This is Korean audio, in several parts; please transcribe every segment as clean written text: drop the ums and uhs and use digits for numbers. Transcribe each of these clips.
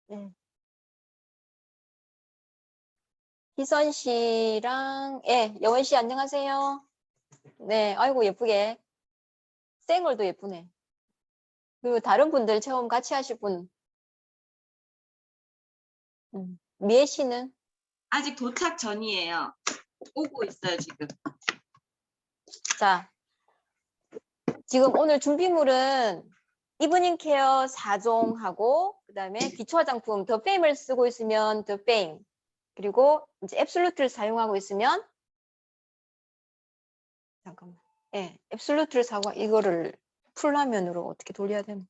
네. 희선 씨랑, 예, 영원 씨 안녕하세요. 네, 아이고, 예쁘게. 쌩얼도 예쁘네. 그리고 다른 분들 체험 같이 하실 분, 미애 씨는? 아직 도착 전이에요. 오고 있어요, 지금. 자, 지금 오늘 준비물은 이브닝 케어 4종하고, 그 다음에 기초 화장품 더 페임을 쓰고 있으면 더 페임, 그리고 이제 앱솔루트를 사용하고 있으면, 잠깐만. 예, 앱솔루트를 사고, 이거를 풀화면으로 어떻게 돌려야 되나?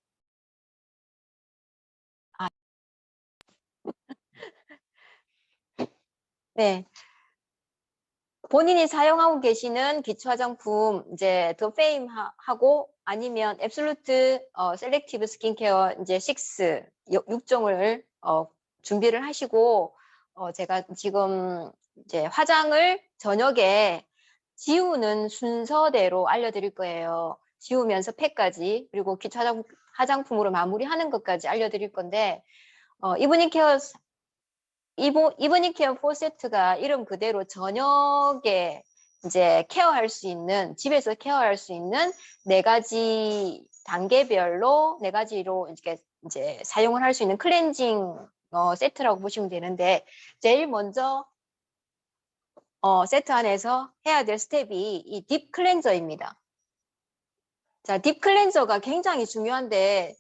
아, 네. 본인이 사용하고 계시는 기초 화장품 이제 더 페임 하고 아니면 앱솔루트 셀렉티브 스킨케어 이제 6종을 준비를 하시고 제가 지금 이제 화장을 저녁에 지우는 순서대로 알려드릴 거예요. 지우면서 팩까지 그리고 기초 화장품으로 마무리하는 것까지 알려드릴 건데 이브닝 케어 이브닝 케어 4세트가 이름 그대로 저녁에 이제 케어할 수 있는, 집에서 케어할 수 있는 4가지 단계별로 4가지로 이제 사용을 할 수 있는 클렌징 세트라고 보시면 되는데, 제일 먼저 세트 안에서 해야 될 스텝이 이 딥 클렌저입니다. 자, 딥 클렌저가 굉장히 중요한데,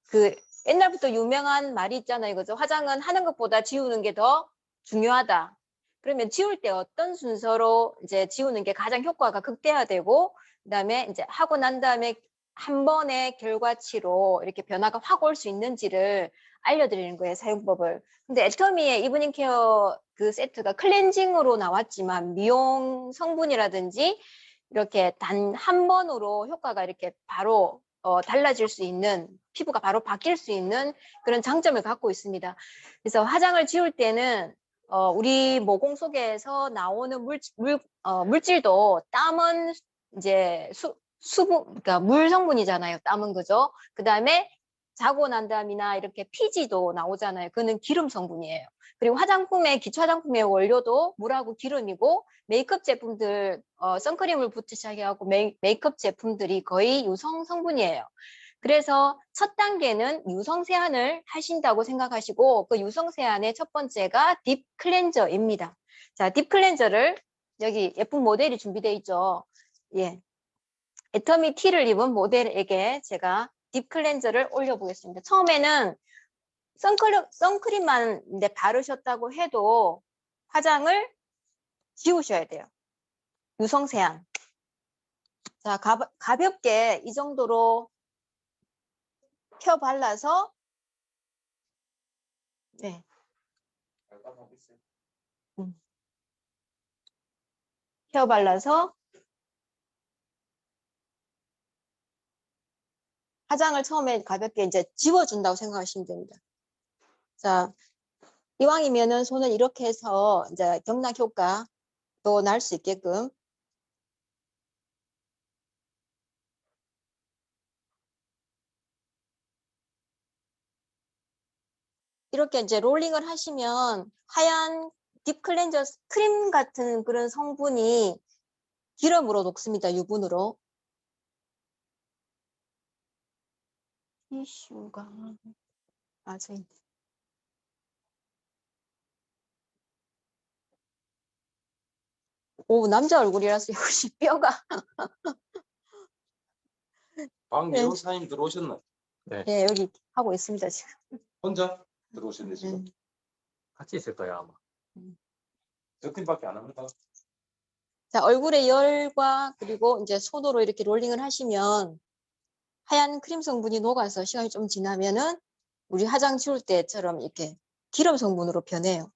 그 옛날부터 유명한 말이 있잖아요. 그죠? 화장은 하는 것보다 지우는 게 더 중요하다. 그러면 지울 때 어떤 순서로 이제 지우는 게 가장 효과가 극대화되고, 그다음에 이제 하고 난 다음에 한 번의 결과치로 이렇게 변화가 확 올 수 있는지를 알려드리는 거예요, 사용법을. 근데 애터미의 이브닝 케어 그 세트가 클렌징으로 나왔지만 미용 성분이라든지 이렇게 단 한 번으로 효과가 이렇게 바로 달라질 수 있는, 피부가 바로 바뀔 수 있는 그런 장점을 갖고 있습니다. 그래서 화장을 지울 때는 우리 모공 속에서 나오는 물질도 땀은 이제 수분, 그러니까 물 성분이잖아요. 땀은 그죠? 그 다음에 자고 난 다음이나 이렇게 피지도 나오잖아요. 그거는 기름 성분이에요. 그리고 기초 화장품의 원료도 물하고 기름이고 메이크업 제품들, 선크림을부터 시작해갖고 메이크업 제품들이 거의 유성 성분이에요. 그래서 첫 단계는 유성 세안을 하신다고 생각하시고 그 유성 세안의 첫 번째가 딥 클렌저입니다. 자, 딥 클렌저를 여기 예쁜 모델이 준비되어 있죠. 예. 애터미 T를 입은 모델에게 제가 딥 클렌저를 올려보겠습니다. 처음에는 선크림만 바르셨다고 해도 화장을 지우셔야 돼요. 유성 세안. 자, 가볍게 이 정도로 펴 발라서 네. 펴 발라서 화장을 처음에 가볍게 이제 지워준다고 생각하시면 됩니다. 자, 이왕이면은 손을 이렇게 해서 이제 경락 효과도 날 수 있게끔 이렇게 이제 롤링을 하시면 하얀 딥 클렌저 크림 같은 그런 성분이 기름으로 녹습니다. 유분으로. 티슈가 아직 오, 남자 얼굴이라서 역시 뼈가 박여사님 들어오셨나? 네. 네, 여기 하고 있습니다 지금. 혼자 들어오셨네 지금. 같이 있을 거예요, 아마. 저 팀밖에 안 합니다. 자, 얼굴에 열과 그리고 이제 손으로 이렇게 롤링을 하시면 하얀 크림 성분이 녹아서 시간이 좀 지나면은 우리 화장 지울 때처럼 이렇게 기름 성분으로 변해요.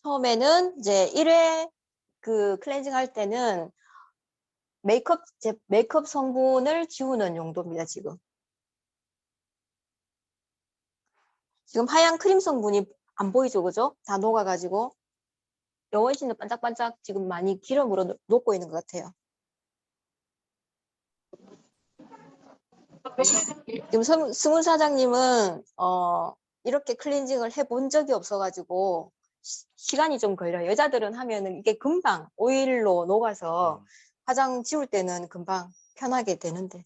처음에는 이제 1회 그 클렌징 할 때는 메이크업 성분을 지우는 용도입니다, 지금. 지금 하얀 크림 성분이 안 보이죠, 그죠? 다 녹아가지고. 영원 씨는 반짝반짝 지금 많이 기름으로 녹고 있는 것 같아요. 지금 승훈 사장님은 이렇게 클렌징을 해본 적이 없어가지고 시간이 좀 걸려요. 여자들은 하면은 이게 금방 오일로 녹아서 화장 지울 때는 금방 편하게 되는데.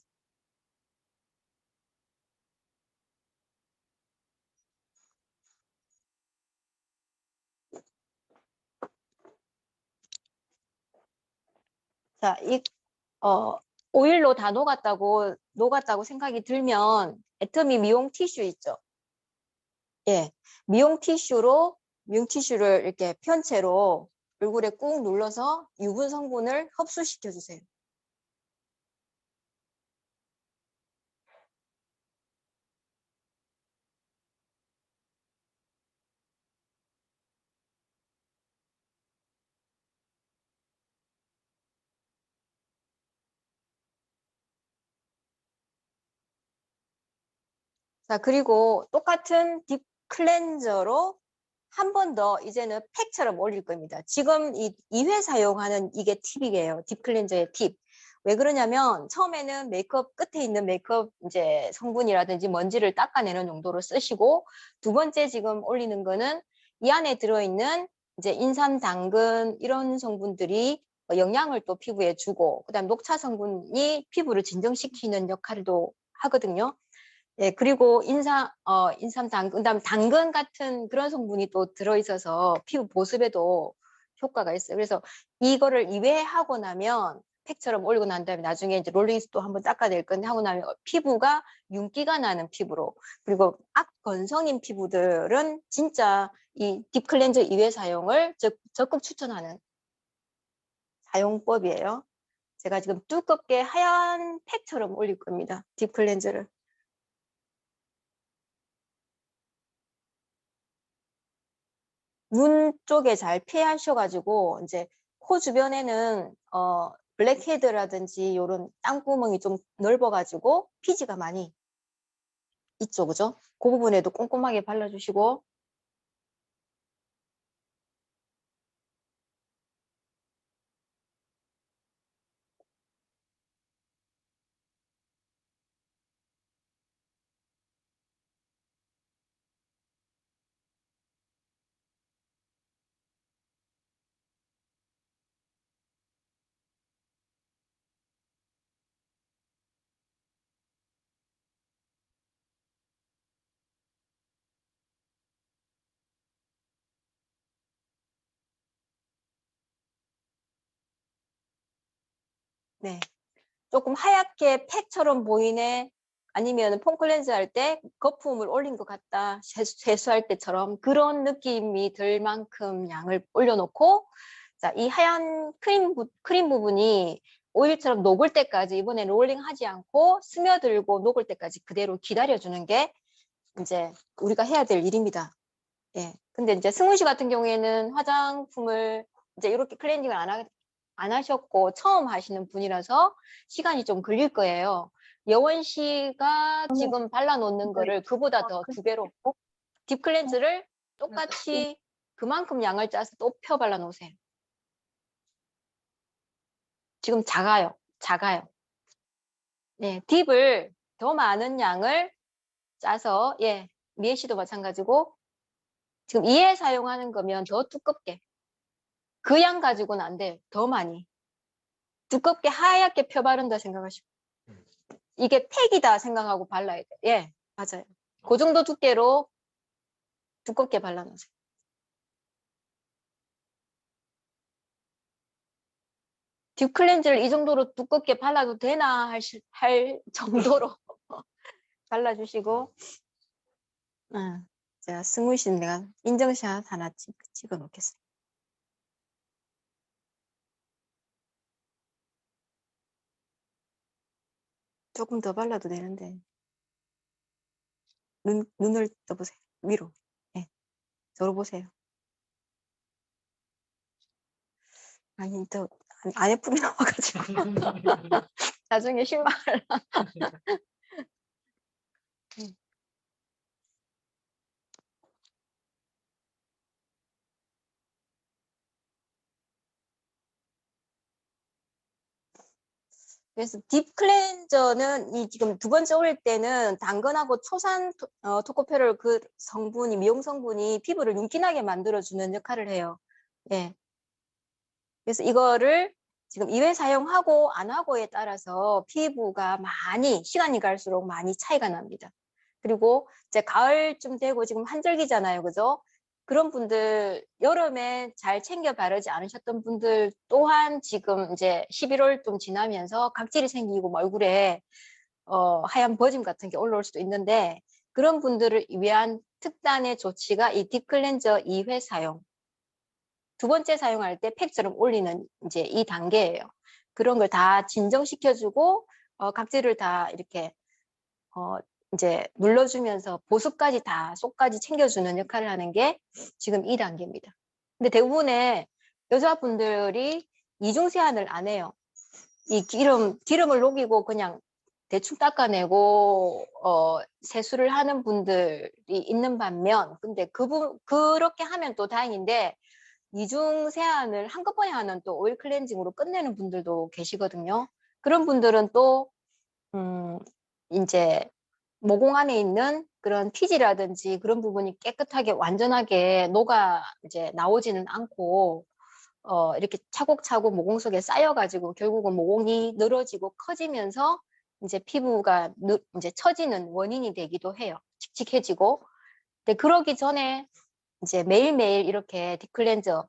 자, 오일로 다 녹았다고 생각이 들면 애터미 미용 티슈 있죠? 예, 미용 티슈를 이렇게 편채로 얼굴에 꾹 눌러서 유분 성분을 흡수시켜 주세요. 자, 그리고 똑같은 딥 클렌저로 한 번 더 이제는 팩처럼 올릴 겁니다. 지금 이 2회 사용하는 이게 팁이에요. 딥 클렌저의 팁. 왜 그러냐면 처음에는 메이크업 끝에 있는 메이크업 이제 성분이라든지 먼지를 닦아내는 용도로 쓰시고, 두 번째 지금 올리는 거는 이 안에 들어있는 이제 인삼, 당근 이런 성분들이 영양을 또 피부에 주고, 그다음 녹차 성분이 피부를 진정시키는 역할도 하거든요. 예, 그리고 인삼, 당근, 그다음 당근 같은 그런 성분이 또 들어있어서 피부 보습에도 효과가 있어요. 그래서 이거를 2회 하고 나면 팩처럼 올리고 난 다음에 나중에 이제 롤링스 또 한번 닦아낼 건데, 하고 나면 피부가 윤기가 나는 피부로, 그리고 악건성인 피부들은 진짜 이 딥클렌저 2회 사용을 적극 추천하는 사용법이에요. 제가 지금 두껍게 하얀 팩처럼 올릴 겁니다. 딥클렌저를. 눈 쪽에 잘 피하셔가지고 이제 코 주변에는 블랙헤드라든지 이런 땅구멍이 좀 넓어가지고 피지가 많이 있죠, 그죠? 그 부분에도 꼼꼼하게 발라주시고. 네, 조금 하얗게 팩처럼 보이네, 아니면 폼 클렌즈 할 때 거품을 올린 것 같다, 세수할 때처럼 그런 느낌이 들 만큼 양을 올려놓고, 자, 이 하얀 크림 부분이 오일처럼 녹을 때까지 이번에 롤링 하지 않고 스며들고 녹을 때까지 그대로 기다려주는 게 이제 우리가 해야 될 일입니다. 예. 근데 이제 승훈 씨 같은 경우에는 화장품을 이제 이렇게 클렌징을 안 하셨고 처음 하시는 분이라서 시간이 좀 걸릴 거예요. 여원 씨가 지금 발라놓는 거를 그보다 더 2배로 딥 클렌즈를 똑같이 그만큼 양을 짜서 또 펴 발라놓으세요. 지금 작아요. 네, 딥을 더 많은 양을 짜서, 예, 미애 씨도 마찬가지고, 지금 2회 사용하는 거면 더 두껍게, 그 양 가지고는 안 돼요. 더 많이. 두껍게 하얗게 펴 바른다 생각하시고, 이게 팩이다 생각하고 발라야 돼요. 예, 맞아요. 그 정도 두께로 두껍게 발라놓으세요. 딥 클렌즈를 이 정도로 두껍게 발라도 되나 할 정도로 발라주시고, 자, 승우 씨는 내가 인증샷 하나 찍어 놓겠습니다. 조금 더 발라도 되는데, 눈을 떠보세요. 위로. 네, 저로 보세요. 아니, 안 예쁘게 나와가지고 나중에 실망할. 그래서 딥 클렌저는 이 지금 두 번째 올릴 때는 당근하고 초산 토코페롤 그 성분이 미용 성분이 피부를 윤기나게 만들어주는 역할을 해요. 예. 그래서 이거를 지금 2회 사용하고 안 하고에 따라서 피부가 많이 시간이 갈수록 많이 차이가 납니다. 그리고 이제 가을쯤 되고 지금 한절기잖아요, 그죠? 그런 분들 여름에 잘 챙겨 바르지 않으셨던 분들 또한 지금 이제 11월 좀 지나면서 각질이 생기고 뭐 얼굴에 하얀 버짐 같은 게 올라올 수도 있는데 그런 분들을 위한 특단의 조치가 이 딥클렌저 2회 사용. 두 번째 사용할 때 팩처럼 올리는 이제 이 단계예요. 그런 걸 다 진정시켜주고 각질을 다 이렇게 이제 눌러주면서 보습까지 다 속까지 챙겨주는 역할을 하는 게 지금 이 단계입니다. 근데 대부분의 여자분들이 이중 세안을 안 해요. 이 기름을 녹이고 그냥 대충 닦아내고 세수를 하는 분들이 있는 반면 근데 그렇게 하면 또 다행인데 이중 세안을 한꺼번에 하는 또 오일 클렌징으로 끝내는 분들도 계시거든요. 그런 분들은 또 이제 모공 안에 있는 그런 피지라든지 그런 부분이 깨끗하게 완전하게 녹아 이제 나오지는 않고 이렇게 차곡차곡 모공 속에 쌓여가지고 결국은 모공이 늘어지고 커지면서 이제 피부가 이제 처지는 원인이 되기도 해요. 칙칙해지고. 근데 그러기 전에 이제 매일매일 이렇게 딥클렌저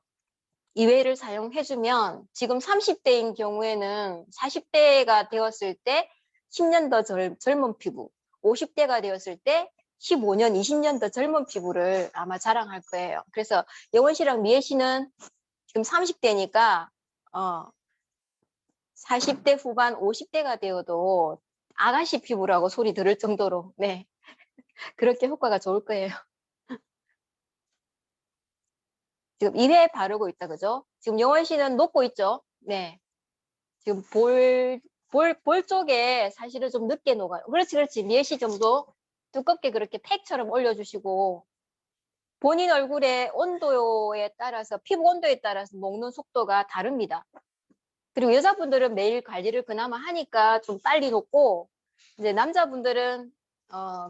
2회를 사용해주면 지금 30대인 경우에는 40대가 되었을 때 10년 더 젊은 피부, 50대가 되었을 때 15년, 20년 더 젊은 피부를 아마 자랑할 거예요. 그래서 영원 씨랑 미애 씨는 지금 30대니까 40대 후반, 50대가 되어도 아가씨 피부라고 소리 들을 정도로 네 그렇게 효과가 좋을 거예요. 지금 2회 바르고 있다, 그죠? 지금 영원 씨는 녹고 있죠? 네. 지금 볼 쪽에 사실은 좀 늦게 녹아요. 그렇지, 그렇지. 미애 씨 정도 두껍게 그렇게 팩처럼 올려주시고 본인 얼굴의 온도에 따라서 피부 온도에 따라서 녹는 속도가 다릅니다. 그리고 여자분들은 매일 관리를 그나마 하니까 좀 빨리 녹고 이제 남자분들은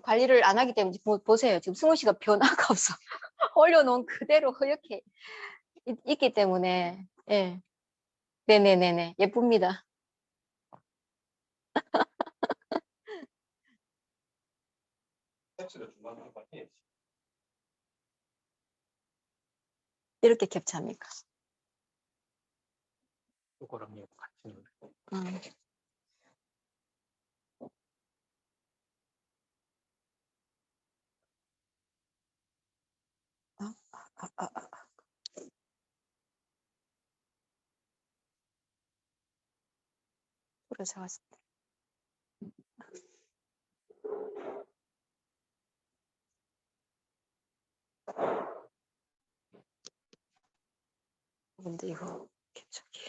관리를 안 하기 때문에 보세요. 지금 승우 씨가 변화가 없어. 올려놓은 그대로 이렇게 있기 때문에 예. 네네네네 예쁩니다. 팩스를 중간에 한번 해야지. 이렇게 캡처합니까? 요거랑 이거 같이. 음. 그래 잡았습니다. 근데 이거 캡처기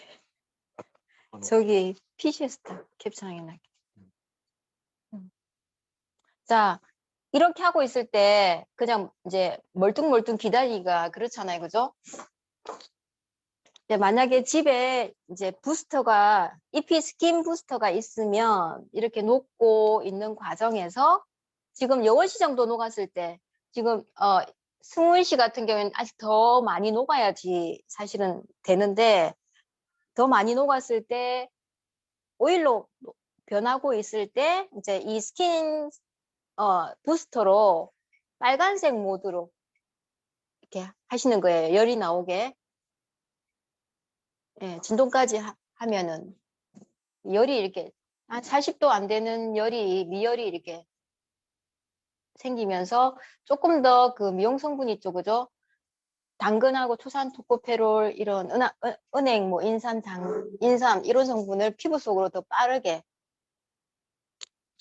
저기 PC스타 캡처하기 나게. 자 이렇게 하고 있을 때 그냥 이제 멀뚱멀뚱 기다리기가 그렇잖아요, 그죠? 근데 만약에 집에 이제 부스터가 EP 스킨 부스터가 있으면 이렇게 녹고 있는 과정에서 지금 여원 씨 정도 녹았을 때 지금 승훈 씨 같은 경우에는 아직 더 많이 녹아야지 사실은 되는데 더 많이 녹았을 때 오일로 변하고 있을 때 이제 이 스킨 부스터로 빨간색 모드로 이렇게 하시는 거예요. 열이 나오게. 예, 진동까지 하면은 열이 이렇게 한 40도 안 되는 열이 미열이 이렇게 생기면서 조금 더 그 미용 성분이 있죠, 그죠? 당근하고 초산 토코페롤 이런 은행 뭐 인삼 이런 성분을 피부 속으로 더 빠르게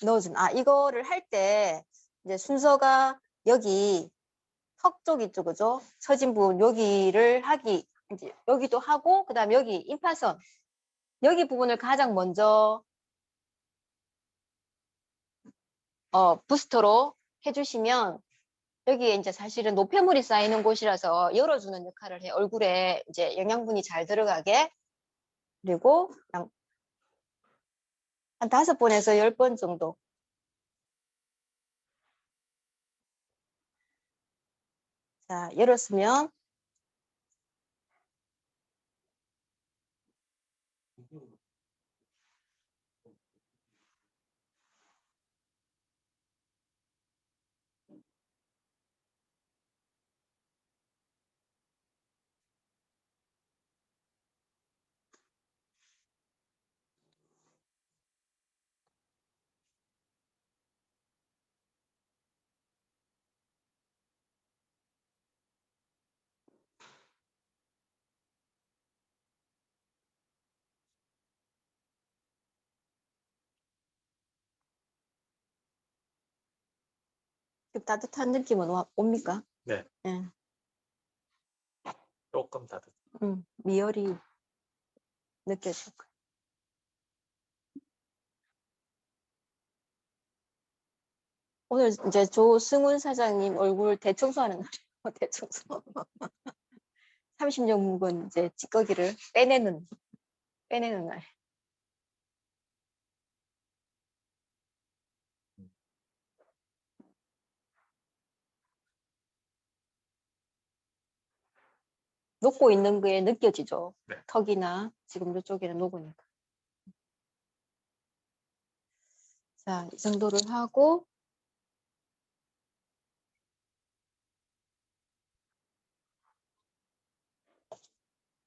넣어준. 이거를 할 때 이제 순서가 여기 턱 쪽 있죠, 그죠? 처진 부분 여기를 이제 여기도 하고 그다음에 여기 임파선 여기 부분을 가장 먼저 부스터로 해주시면 여기에 이제 사실은 노폐물이 쌓이는 곳이라서 열어주는 역할을 해. 얼굴에 이제 영양분이 잘 들어가게. 그리고 그냥 한 5번에서 10번 정도. 자, 열었으면 좀 따뜻한 느낌은 옵니까? 네. 예. 조금 따뜻. 미열이 느껴질 거예요. 오늘 이제 조승훈 사장님 얼굴 대청소하는 날이에요. 대청소. 30년 묵은 이제 찌꺼기를 빼내는 날. 녹고 있는 게 느껴지죠. 네. 턱이나 지금 이쪽에는 녹으니까. 자, 이 정도를 하고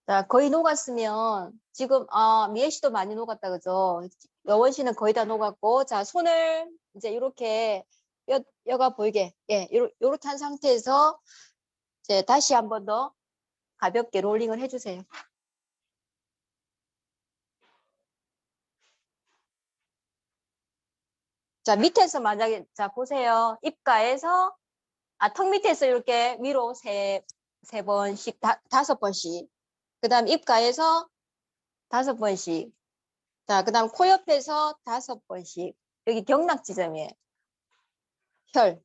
자, 거의 녹았으면 지금 미애 씨도 많이 녹았다 그죠? 여원 씨는 거의 다 녹았고 자, 손을 이제 이렇게 뼈가 보이게 요렇게 한 상태에서 이제 다시 한 번 더 가볍게 롤링을 해주세요. 자, 밑에서 만약에 자 보세요. 입가에서 턱 밑에서 이렇게 위로 세 번씩 5번씩. 그다음 입가에서 5번씩. 자, 그다음 코 옆에서 5번씩. 여기 경락 지점이에요. 혈.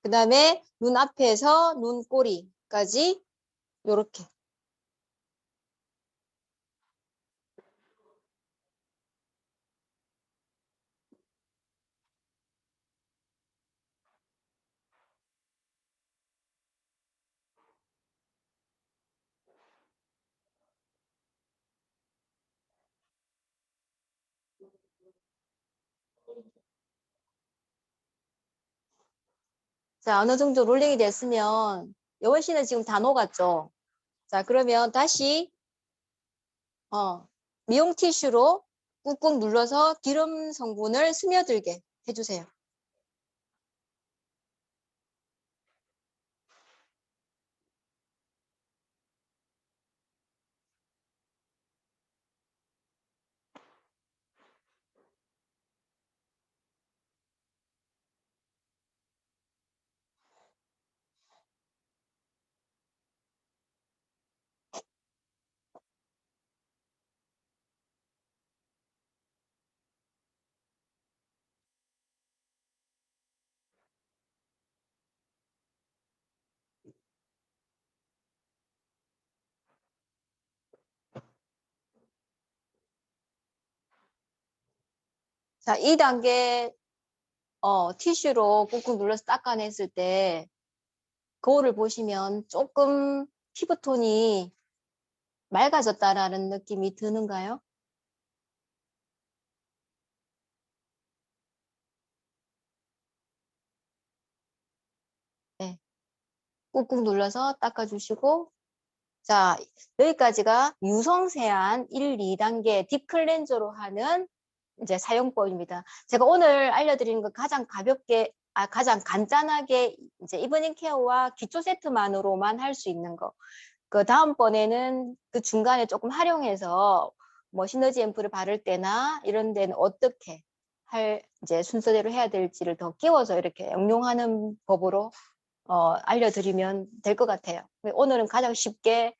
그다음에 눈 앞에서 눈꼬리까지 요렇게. 자, 어느 정도 롤링이 됐으면 여원 씨는 지금 다 녹았죠? 자, 그러면 다시 미용 티슈로 꾹꾹 눌러서 기름 성분을 스며들게 해주세요. 자, 2단계 티슈로 꾹꾹 눌러서 닦아냈을 때 거울을 보시면 조금 피부톤이 맑아졌다라는 느낌이 드는가요? 네. 꾹꾹 눌러서 닦아주시고 자, 여기까지가 유성세안 1, 2단계 딥클렌저로 하는 이제 사용법입니다. 제가 오늘 알려드리는 건 가장 가볍게, 가장 간단하게 이제 이브닝 케어와 기초 세트만으로만 할 수 있는 거. 그 다음번에는 그 중간에 조금 활용해서 뭐 시너지 앰플을 바를 때나 이런 데는 어떻게 이제 순서대로 해야 될지를 더 끼워서 이렇게 응용하는 법으로 알려드리면 될 것 같아요. 오늘은 가장 쉽게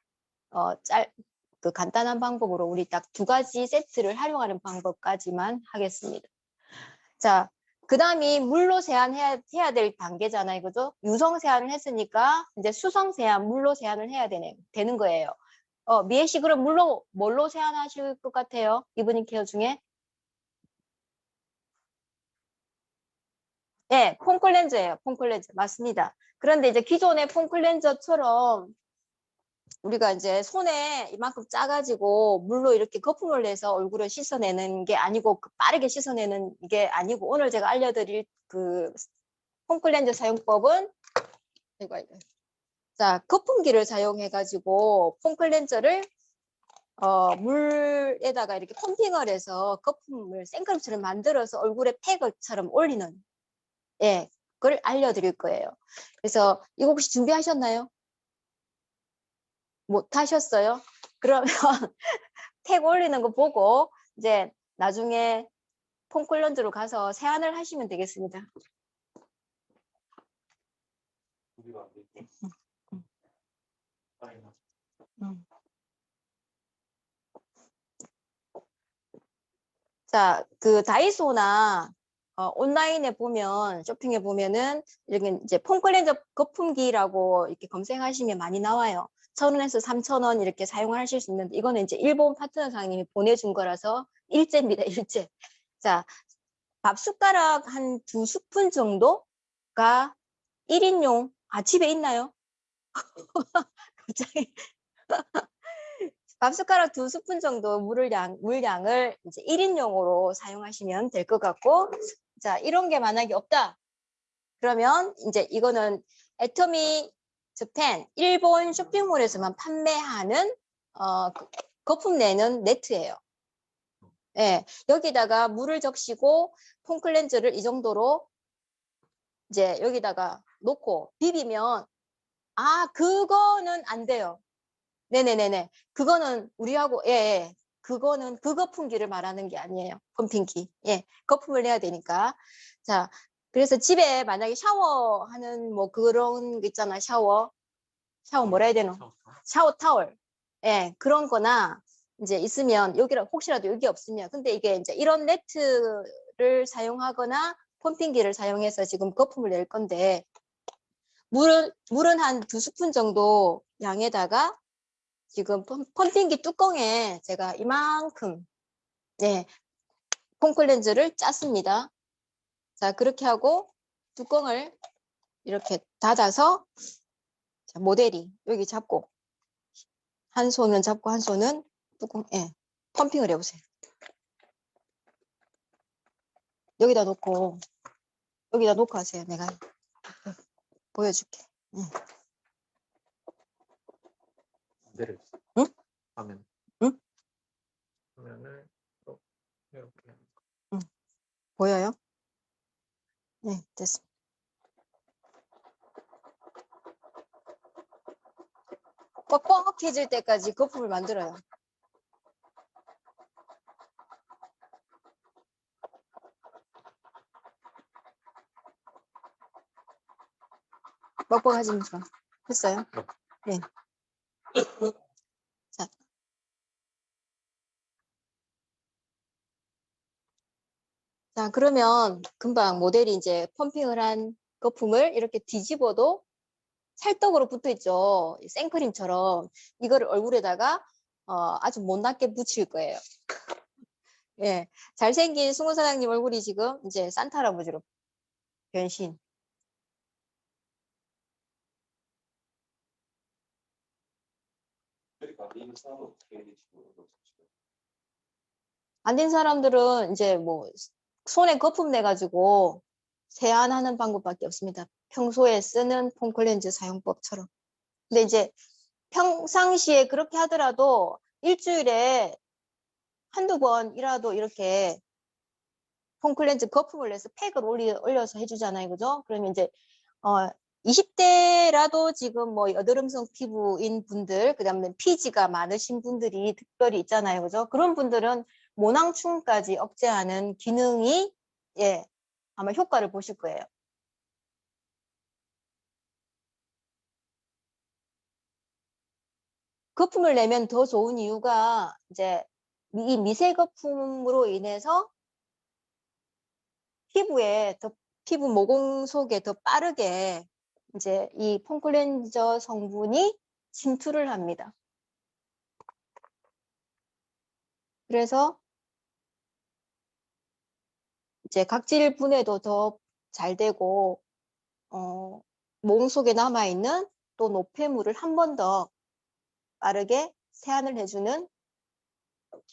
그 간단한 방법으로 우리 딱 두 가지 세트를 활용하는 방법까지만 하겠습니다. 자, 그 다음이 물로 세안해야 될 단계잖아요. 그죠? 유성 세안을 했으니까 이제 수성 세안, 물로 세안을 해야 되는 거예요. 미애 씨 그럼 뭘로 세안하실 것 같아요? 이브닝 케어 중에? 네, 폼클렌저예요. 폼클렌저. 맞습니다. 그런데 이제 기존의 폼클렌저처럼 우리가 이제 손에 이만큼 짜가지고 물로 이렇게 거품을 내서 얼굴을 씻어내는 게 아니고 빠르게 씻어내는 게 아니고 오늘 제가 알려드릴 그 폼클렌저 사용법은 자 거품기를 사용해가지고 폼클렌저를 물에다가 이렇게 펌핑을 해서 거품을 생크림처럼 만들어서 얼굴에 팩처럼 올리는 예, 그걸 알려드릴 거예요. 그래서 이거 혹시 준비하셨나요? 못 하셨어요? 그러면 팩 올리는 거 보고 이제 나중에 폼클렌저로 가서 세안을 하시면 되겠습니다. 자, 그 다이소나 온라인에 보면 쇼핑에 보면은 이렇게 이제 폼클렌저 거품기라고 이렇게 검색하시면 많이 나와요. 1,000원에서 3,000원 이렇게 사용하실 수 있는데 이거는 이제 일본 파트너 사장님이 보내준 거라서 일제입니다. 일제. 자, 밥 숟가락 한 2스푼 정도가 1인용. 아, 집에 있나요? 갑자기. 밥 숟가락 2스푼 정도 물량을 이제 1인용으로 사용하시면 될 것 같고, 자, 이런 게 만약에 없다. 그러면 이제 이거는 애터미 저팬 일본 쇼핑몰에서만 판매하는 거품 내는 네트예요. 예, 여기다가 물을 적시고 폼클렌저를 이 정도로 이제 여기다가 놓고 비비면 그거는 안 돼요. 네네네네. 그거는 우리하고 예. 그거는 그 거품기를 말하는 게 아니에요. 펌핑기. 예. 거품을 내야 되니까. 자, 그래서 집에 만약에 샤워하는 뭐 그런 거 있잖아. 샤워 뭐라 해야 되노? 샤워 타월. 예. 그런 거나 이제 있으면 혹시라도 여기 없으면 근데 이게 이제 이런 네트를 사용하거나 펌핑기를 사용해서 지금 거품을 낼 건데 물은 한 2스푼 정도 양에다가 지금 펌핑기 뚜껑에 제가 이만큼 폼클렌저를 짰습니다. 자, 그렇게 하고 뚜껑을 이렇게 닫아서 자, 모델이 여기 잡고 한 손은 잡고 한 손은 뚜껑에 펌핑을 해보세요. 여기다 놓고 하세요. 내가 보여줄게. 내려. 응? 화면. 응? 화면을 또 이렇게. 보여요? 네, 됐습니다. 뻑뻑해질 때까지 거품을 만들어요. 뻑뻑해지면서 했어요? 네. 자, 그러면 금방 모델이 이제 펌핑을 한 거품을 이렇게 뒤집어도 찰떡으로 붙어 있죠. 생크림처럼 이거를 얼굴에다가 아주 못났게 묻힐 거예요. 예, 잘생긴 승우 사장님 얼굴이 지금 이제 산타 할아버지로 변신. 안 된 사람들은 이제 뭐 손에 거품 내가지고 세안하는 방법밖에 없습니다. 평소에 쓰는 폼클렌즈 사용법처럼. 근데 이제 평상시에 그렇게 하더라도 일주일에 한두 번이라도 이렇게 폼클렌즈 거품을 내서 팩을 올려서 해주잖아요. 그죠? 그러면 이제 20대라도 지금 뭐 여드름성 피부인 분들, 그 다음에 피지가 많으신 분들이 특별히 있잖아요. 그죠? 그런 분들은 모낭충까지 억제하는 기능이 아마 효과를 보실 거예요. 거품을 내면 더 좋은 이유가 이제 이 미세 거품으로 인해서 피부 모공 속에 더 빠르게 이제 이 폼클렌저 성분이 침투를 합니다. 그래서 이제 각질 분해도 더 잘 되고 모공 속에 남아있는 또 노폐물을 한 번 더 빠르게 세안을 해주는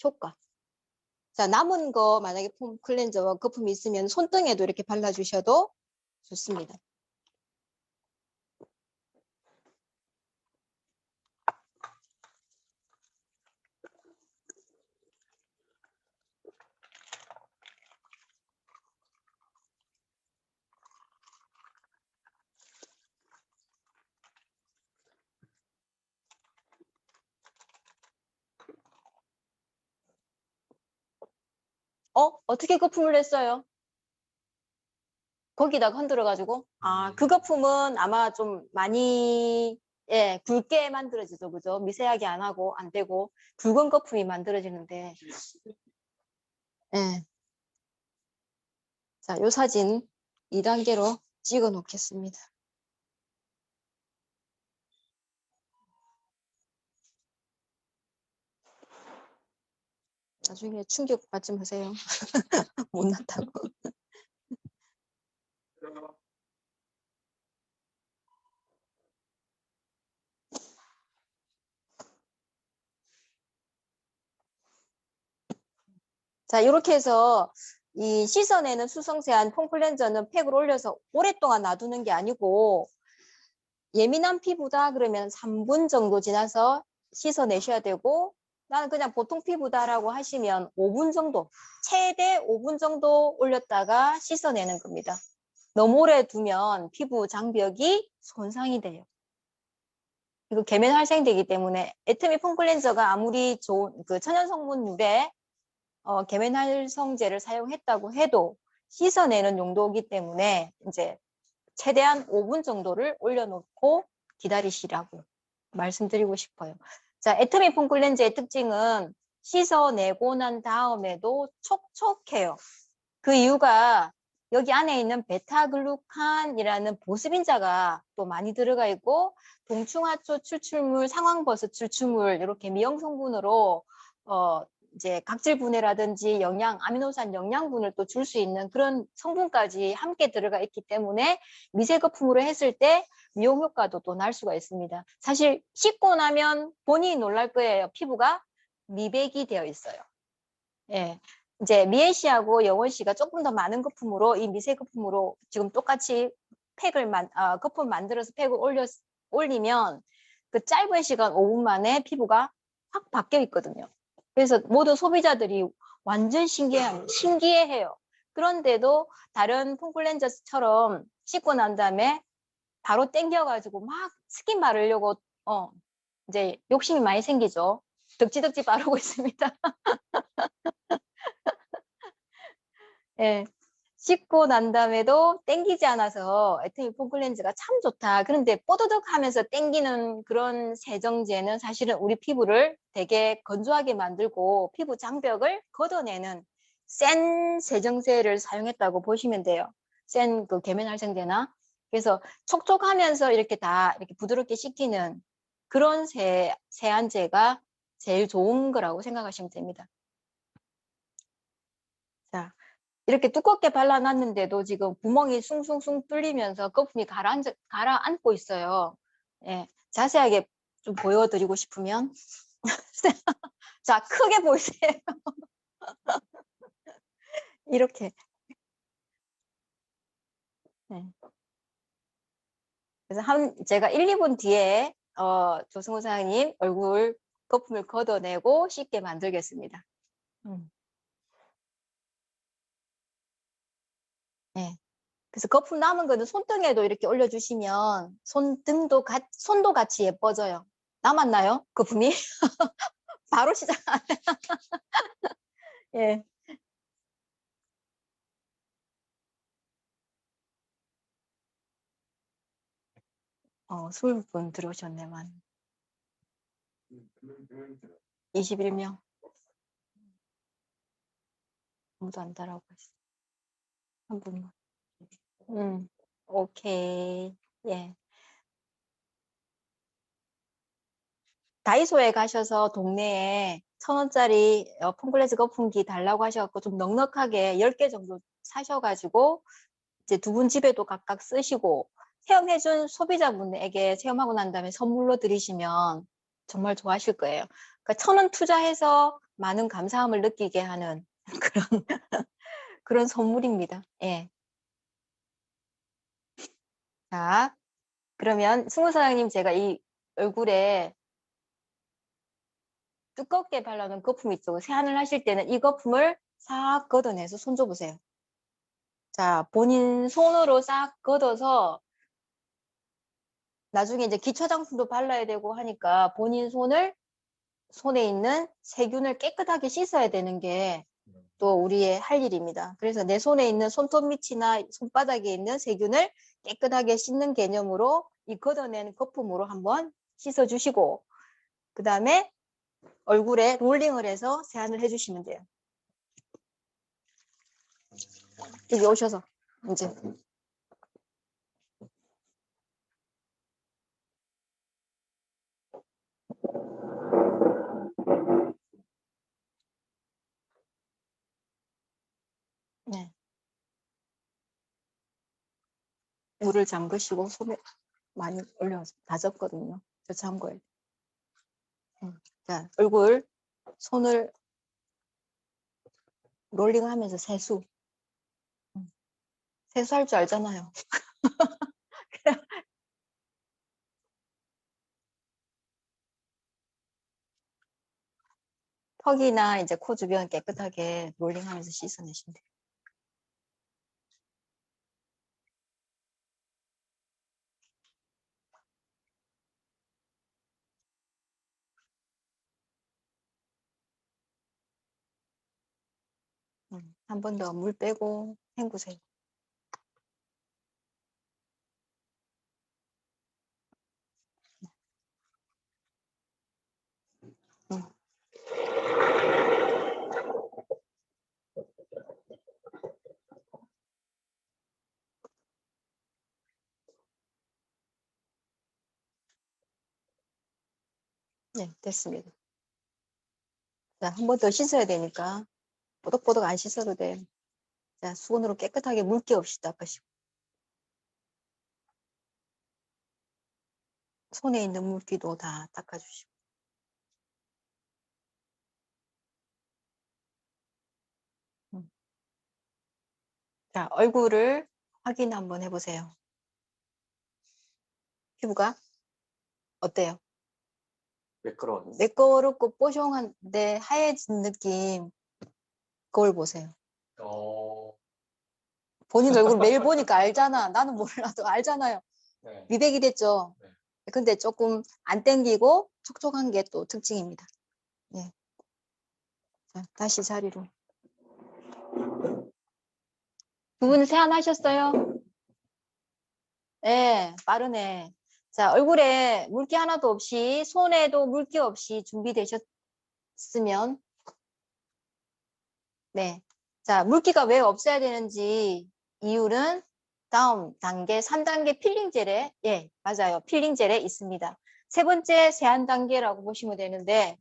효과. 자, 남은 거 만약에 폼 클렌저와 거품이 있으면 손등에도 이렇게 발라주셔도 좋습니다. 어떻게 거품을 냈어요? 거기다가 흔들어가지고. 그 거품은 아마 좀 많이, 예, 굵게 만들어지죠. 그죠? 미세하게 안 하고, 안 되고, 굵은 거품이 만들어지는데. 예. 자, 요 사진 2단계로 찍어 놓겠습니다. 나중에 충격 받지 마세요. 못났다고. 자, 이렇게 해서 이 씻어내는 수성세안 폼클렌저는 팩을 올려서 오랫동안 놔두는 게 아니고 예민한 피부다 그러면 3분 정도 지나서 씻어내셔야 되고 나는 그냥 보통 피부다라고 하시면 5분 정도, 최대 5분 정도 올렸다가 씻어내는 겁니다. 너무 오래 두면 피부 장벽이 손상이 돼요. 이거 계면 활성되기 때문에 에트미 폼클렌저가 아무리 좋은 그 천연 성분율에 계면 활성제를 사용했다고 해도 씻어내는 용도이기 때문에 이제 최대한 5분 정도를 올려놓고 기다리시라고 말씀드리고 싶어요. 자, 에트미 폼클렌저의 특징은 씻어내고 난 다음에도 촉촉해요. 그 이유가 여기 안에 있는 베타글루칸이라는 보습인자가 또 많이 들어가 있고 동충하초 추출물, 상황버섯 추출물 이렇게 미용 성분으로 이제 각질 분해라든지 영양, 아미노산 영양분을 또 줄 수 있는 그런 성분까지 함께 들어가 있기 때문에 미세 거품으로 했을 때 미용 효과도 또 날 수가 있습니다. 사실 씻고 나면 본인이 놀랄 거예요. 피부가 미백이 되어 있어요. 예. 이제 미애 씨하고 영원 씨가 조금 더 많은 거품으로 이 미세 거품으로 지금 똑같이 거품 만들어서 팩을 올리면 그 짧은 시간 5분 만에 피부가 확 바뀌어 있거든요. 그래서 모든 소비자들이 완전 신기해해요. 그런데도 다른 폼클렌저처럼 씻고 난 다음에 바로 땡겨가지고 막 스킨 바르려고 이제 욕심이 많이 생기죠. 덕지덕지 바르고 있습니다. 예. 씻고 난 다음에도 땡기지 않아서 에트미 폼클렌즈가 참 좋다. 그런데 뽀드득 하면서 땡기는 그런 세정제는 사실은 우리 피부를 되게 건조하게 만들고 피부 장벽을 걷어내는 센 세정제를 사용했다고 보시면 돼요. 센 그 계면 활성제나. 그래서 촉촉하면서 이렇게 다 이렇게 부드럽게 씻기는 그런 세안제가 제일 좋은 거라고 생각하시면 됩니다. 자. 이렇게 두껍게 발라놨는데도 지금 구멍이 숭숭숭 뚫리면서 거품이 가라앉고 있어요. 예, 자세하게 좀 보여드리고 싶으면 자, 크게 보이세요? 이렇게. 네. 그래서 제가 1, 2분 뒤에 조승우 사장님 얼굴 거품을 걷어내고 쉽게 만들겠습니다. 네. 그래서 거품 남은 거는 손등에도 이렇게 올려주시면 손도 같이 예뻐져요. 남았나요? 거품이? 바로 시작. 예. 20분 들어오셨네만. 21명. 아무도 안 따라오고 있어. 한 분만. 오케이. 예. 다이소에 가셔서 동네에 1,000원짜리 폼글래스 거품기 달라고 하셔갖고 좀 넉넉하게 10개 정도 사셔가지고 이제 두 분 집에도 각각 쓰시고 체험해준 소비자분에게 체험하고 난 다음에 선물로 드리시면 정말 좋아하실 거예요. 그러니까 1,000원 투자해서 많은 감사함을 느끼게 하는 그런 선물입니다. 예. 자, 그러면 승우 사장님 제가 이 얼굴에 두껍게 발라놓은 거품 있죠. 세안을 하실 때는 이 거품을 싹 걷어내서 손 줘보세요. 자, 본인 손으로 싹 걷어서 나중에 이제 기초 장품도 발라야 되고 하니까 본인 손에 있는 세균을 깨끗하게 씻어야 되는 게 또 우리의 할 일입니다. 그래서 내 손에 있는 손톱 밑이나 손바닥에 있는 세균을 깨끗하게 씻는 개념으로 이 걷어낸 거품으로 한번 씻어주시고 그 다음에 얼굴에 롤링을 해서 세안을 해주시면 돼요. 여기 오셔서 이제 네. 물을 잠그시고 손에 많이 올려서 다졌거든요. 저 잠궈요. 자, 얼굴 손을 롤링하면서 세수. 세수할 줄 알잖아요. 턱이나 이제 코 주변 깨끗하게 롤링하면서 씻어내시면 돼요. 한 번 더 물 빼고 헹구세요. 네, 됐습니다. 자, 한 번 더 씻어야 되니까 뽀득뽀득 안 씻어도 돼요. 자, 수건으로 깨끗하게 물기 없이 닦으시고 손에 있는 물기도 다 닦아주시고 자, 얼굴을 확인 한번 해보세요. 피부가 어때요? 매끄러워. 매끄럽고 뽀송한데 하얘진 느낌 그걸 보세요. 본인 얼굴 매일 보니까 알잖아. 나는 몰라도 알잖아요. 네. 미백이 됐죠. 네. 근데 조금 안 땡기고 촉촉한 게 또 특징입니다. 예. 자, 다시 자리로. 두 분 세안하셨어요? 네, 빠르네. 자, 얼굴에 물기 하나도 없이, 손에도 물기 없이 준비되셨으면, 네. 자, 물기가 왜 없어야 되는지 이유는 다음 단계, 3단계 필링 젤에, 예, 맞아요. 필링 젤에 있습니다. 세 번째 세안 단계라고 보시면 되는데,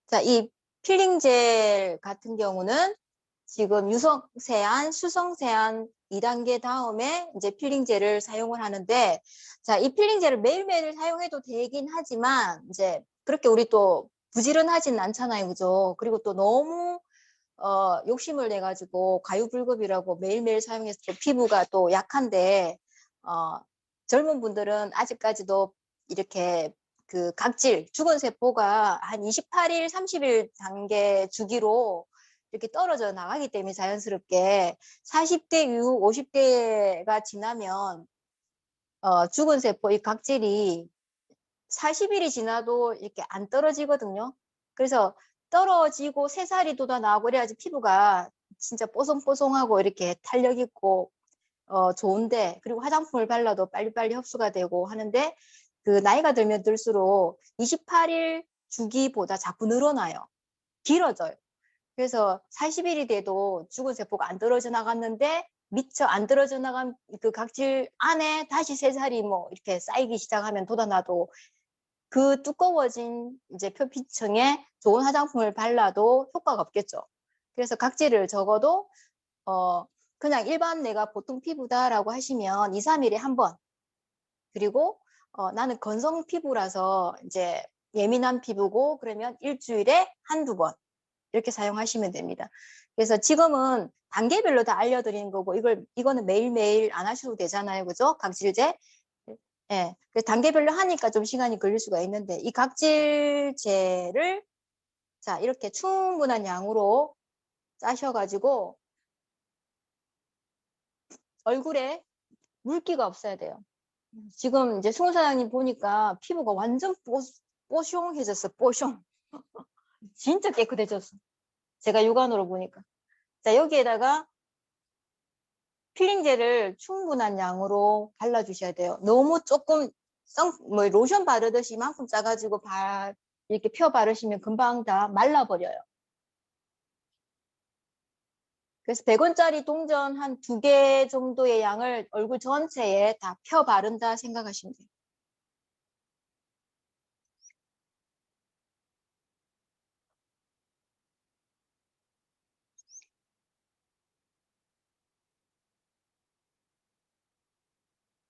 자, 이 필링 젤 같은 경우는 지금 유성 세안, 수성 세안 2단계 다음에 이제 필링 젤을 사용을 하는데, 자, 이 필링 젤을 매일매일 사용해도 되긴 하지만, 이제 그렇게 우리 또 부지런하진 않잖아요. 그죠? 그리고 또 너무, 욕심을 내가지고 과유불급이라고 매일매일 사용해서 또 피부가 또 약한데, 젊은 분들은 아직까지도 이렇게 그 각질, 죽은 세포가 한 28일, 30일 단계 주기로 이렇게 떨어져 나가기 때문에 자연스럽게 40대 이후 50대가 지나면 죽은 세포, 이 각질이 40일이 지나도 이렇게 안 떨어지거든요. 그래서 떨어지고 새살이 돋아나오고 그래야지 피부가 진짜 뽀송뽀송하고 이렇게 탄력 있고 좋은데, 그리고 화장품을 발라도 빨리빨리 흡수가 되고 하는데, 그 나이가 들면 들수록 28일 주기보다 자꾸 늘어나요. 길어져요. 그래서 40일이 돼도 죽은 세포가 안 떨어져 나갔는데, 미처 안 떨어져 나간 그 각질 안에 다시 새살이 뭐 이렇게 쌓이기 시작하면 돋아나도 그 두꺼워진 이제 표피층에 좋은 화장품을 발라도 효과가 없겠죠. 그래서 각질을 적어도 그냥 일반 내가 보통 피부다라고 하시면 2, 3일에 한 번. 그리고 나는 건성 피부라서 이제 예민한 피부고 그러면 일주일에 한두 번 이렇게 사용하시면 됩니다. 그래서 지금은 단계별로 다 알려드리는 거고 이거는 매일매일 안 하셔도 되잖아요. 그죠? 각질제. 예. 그래서 단계별로 하니까 좀 시간이 걸릴 수가 있는데 이 각질제를 자, 이렇게 충분한 양으로 짜셔가지고 얼굴에 물기가 없어야 돼요. 지금 이제 승우 사장님 보니까 피부가 완전 뽀숑해졌어. 뽀숑. 진짜 깨끗해졌어. 제가 육안으로 보니까. 자, 여기에다가 필링제를 충분한 양으로 발라주셔야 돼요. 너무 조금 뭐 로션 바르듯이 이만큼 짜가지고 이렇게 펴 바르시면 금방 다 말라버려요. 그래서 100원짜리 동전 한 2개 정도의 양을 얼굴 전체에 다 펴 바른다 생각하시면 돼요.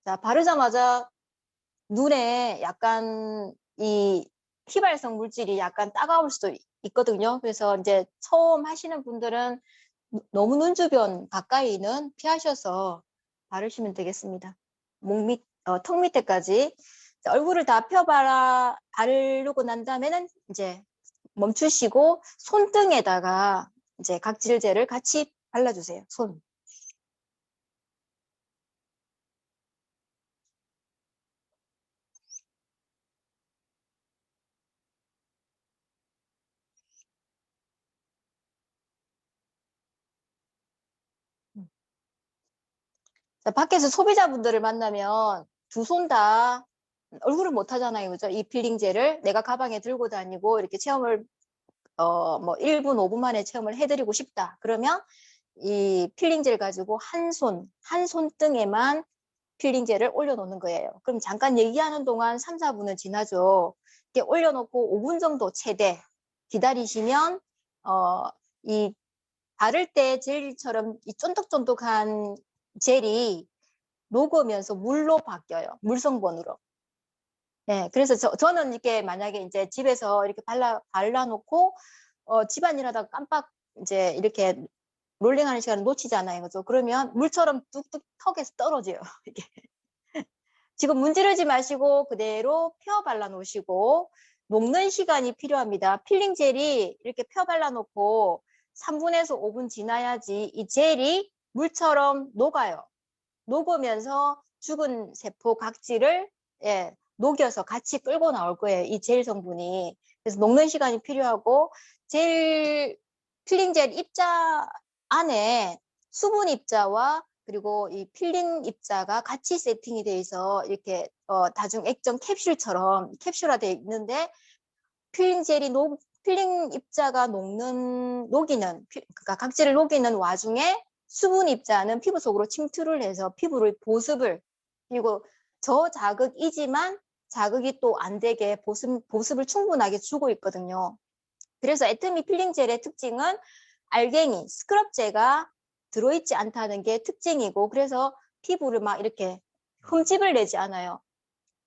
자, 바르자마자 눈에 약간 이 휘발성 물질이 약간 따가울 수도 있거든요. 그래서 이제 처음 하시는 분들은 너무 눈 주변 가까이는 피하셔서 바르시면 되겠습니다. 턱 밑에까지. 자, 얼굴을 다 바르고 난 다음에는 이제 멈추시고 손등에다가 이제 각질제를 같이 발라주세요. 손. 자, 밖에서 소비자분들을 만나면 두 손 다 얼굴을 못 하잖아요. 그죠? 이 필링제를 내가 가방에 들고 다니고 이렇게 체험을 뭐 1분, 5분 만에 체험을 해드리고 싶다. 그러면 이 필링제를 가지고 한 손등에만 필링제를 올려놓는 거예요. 그럼 잠깐 얘기하는 동안 3, 4분은 지나죠. 이렇게 올려놓고 5분 정도 최대 기다리시면 이 바를 때 젤리처럼 이 쫀득쫀득한 젤이 녹으면서 물로 바뀌어요. 물 성분으로. 네, 그래서 저는 이렇게 만약에 이제 집에서 이렇게 발라놓고 집안일 하다가 깜빡 이제 이렇게 롤링하는 시간을 놓치잖아요. 그죠? 그러면 물처럼 뚝뚝 턱에서 떨어져요. 이게. 지금 문지르지 마시고 그대로 펴 발라놓으시고 녹는 시간이 필요합니다. 필링 젤이 이렇게 펴 발라놓고 3분에서 5분 지나야지 이 젤이 물처럼 녹아요. 녹으면서 죽은 세포 각질을 녹여서 같이 끌고 나올 거예요. 이 젤 성분이. 그래서 녹는 시간이 필요하고 필링 젤 입자 안에 수분 입자와 그리고 이 필링 입자가 같이 세팅이 돼 있어 이렇게 다중 액정 캡슐처럼 캡슐화되어 있는데 필링 입자가 그러니까 각질을 녹이는 와중에 수분 입자는 피부 속으로 침투를 해서 피부를 보습을 그리고 저자극이지만 자극이 또 안 되게 보습을 충분하게 주고 있거든요. 그래서 애터미 필링 젤의 특징은 알갱이, 스크럽제가 들어있지 않다는 게 특징이고 그래서 피부를 막 이렇게 흠집을 내지 않아요.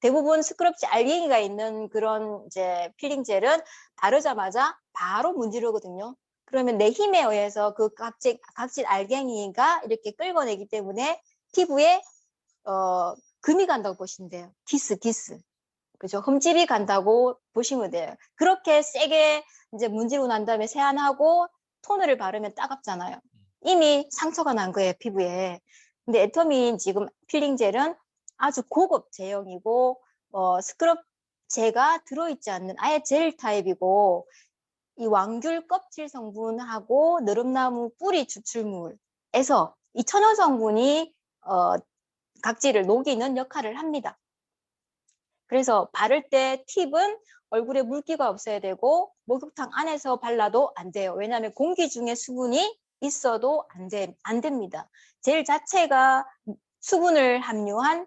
대부분 스크럽제 알갱이가 있는 그런 이제 필링 젤은 바르자마자 바로 문지르거든요. 그러면 내 힘에 의해서 그 각질 알갱이가 이렇게 끌어내기 때문에 피부에 금이 간다고 보시면 돼요. 기스. 그죠? 흠집이 간다고 보시면 돼요. 그렇게 세게 이제 문지르고 난 다음에 세안하고 토너를 바르면 따갑잖아요. 이미 상처가 난 거예요, 피부에. 근데 애터미 지금 필링 젤은 아주 고급 제형이고 스크럽제가 들어있지 않는 아예 젤 타입이고 이 왕귤 껍질 성분하고 느릅나무 뿌리 추출물에서 이 천연 성분이 각질을 녹이는 역할을 합니다. 그래서 바를 때 팁은 얼굴에 물기가 없어야 되고 목욕탕 안에서 발라도 안 돼요. 왜냐하면 공기 중에 수분이 있어도 안 됩니다. 젤 자체가 수분을 함유한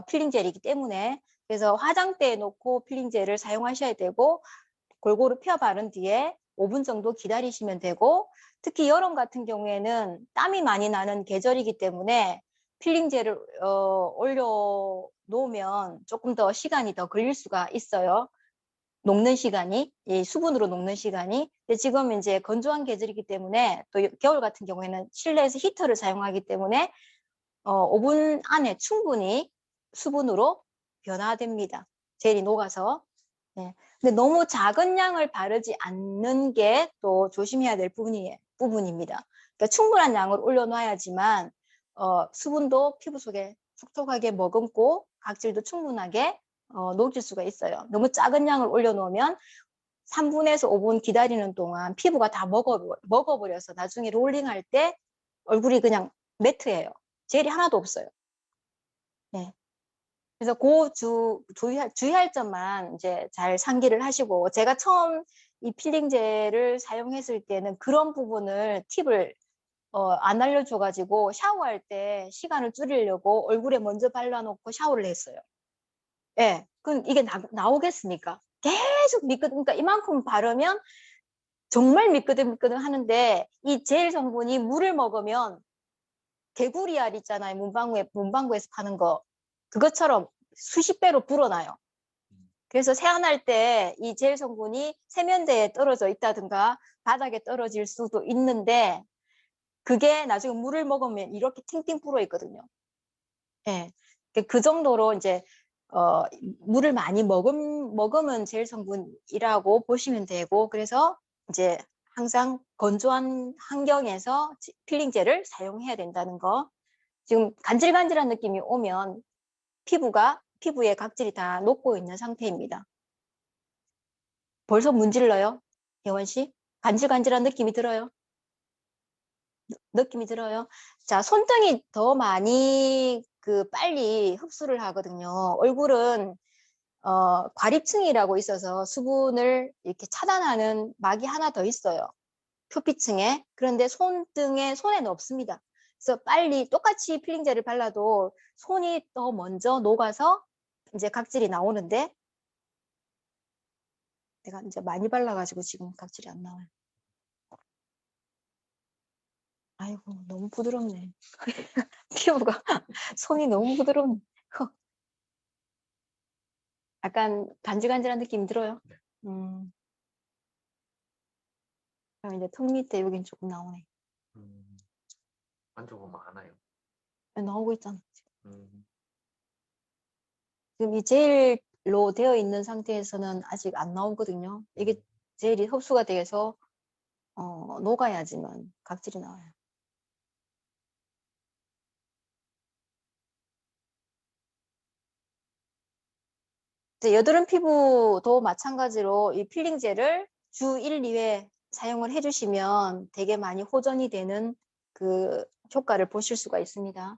필링 젤이기 때문에 그래서 화장대에 놓고 필링 젤을 사용하셔야 되고 골고루 펴 바른 뒤에 5분 정도 기다리시면 되고 특히 여름 같은 경우에는 땀이 많이 나는 계절이기 때문에 필링 젤을 올려 놓으면 조금 더 시간이 더 걸릴 수가 있어요. 녹는 시간이, 이 수분으로 녹는 시간이. 근데 지금 이제 건조한 계절이기 때문에 또 겨울 같은 경우에는 실내에서 히터를 사용하기 때문에 5분 안에 충분히 수분으로 변화됩니다. 젤이 녹아서. 네. 근데 너무 작은 양을 바르지 않는 게 또 조심해야 될 부분입니다. 그러니까 충분한 양을 올려놔야지만 수분도 피부 속에 촉촉하게 머금고 각질도 충분하게 녹일 수가 있어요. 너무 작은 양을 올려놓으면 3분에서 5분 기다리는 동안 피부가 다 먹어버려서 나중에 롤링할 때 얼굴이 그냥 매트예요. 젤이 하나도 없어요. 네. 그래서 주의할 점만 이제 잘 상기를 하시고 제가 처음 이 필링 젤을 사용했을 때는 그런 부분을 팁을 안 알려줘가지고 샤워할 때 시간을 줄이려고 얼굴에 먼저 발라놓고 샤워를 했어요. 예, 그럼 이게 나오겠습니까? 계속 그러니까 이만큼 바르면 정말 미끄덩미끄덩 하는데 이 젤 성분이 물을 먹으면 개구리알 있잖아요. 문방구에서 파는 거. 그것처럼 수십 배로 불어나요. 그래서 세안할 때 이 젤 성분이 세면대에 떨어져 있다든가 바닥에 떨어질 수도 있는데 그게 나중에 물을 먹으면 이렇게 팅팅 불어 있거든요. 예. 그 정도로 이제 물을 많이 머금은 젤 성분이라고 보시면 되고 그래서 이제 항상 건조한 환경에서 필링 젤을 사용해야 된다는 거. 지금 간질간질한 느낌이 오면 피부에 각질이 다 녹고 있는 상태입니다. 벌써 문질러요? 예원 씨? 간질간질한 느낌이 들어요? 느낌이 들어요? 자, 손등이 더 많이 빨리 흡수를 하거든요. 얼굴은 과립층이라고 있어서 수분을 이렇게 차단하는 막이 하나 더 있어요. 표피층에. 그런데 손에는 없습니다. 그래서 빨리 똑같이 필링젤을 발라도 손이 더 먼저 녹아서 이제 각질이 나오는데 내가 이제 많이 발라가지고 지금 각질이 안 나와요. 아이고, 너무 부드럽네. 피부가, 손이 너무 부드럽네. 약간 간질간질한 느낌이 들어요. 네. 그럼 이제 턱 밑에 여긴 조금 나오네. 만져보면 알아요. 나오고 있잖아. 음. 지금 이 젤로 되어 있는 상태에서는 아직 안 나오거든요. 이게 젤이 흡수가 돼서 녹아야지만 각질이 나와요. 이제 여드름 피부도 마찬가지로 이 필링 젤을 주 1, 2회 사용을 해주시면 되게 많이 호전이 되는 그 효과를 보실 수가 있습니다.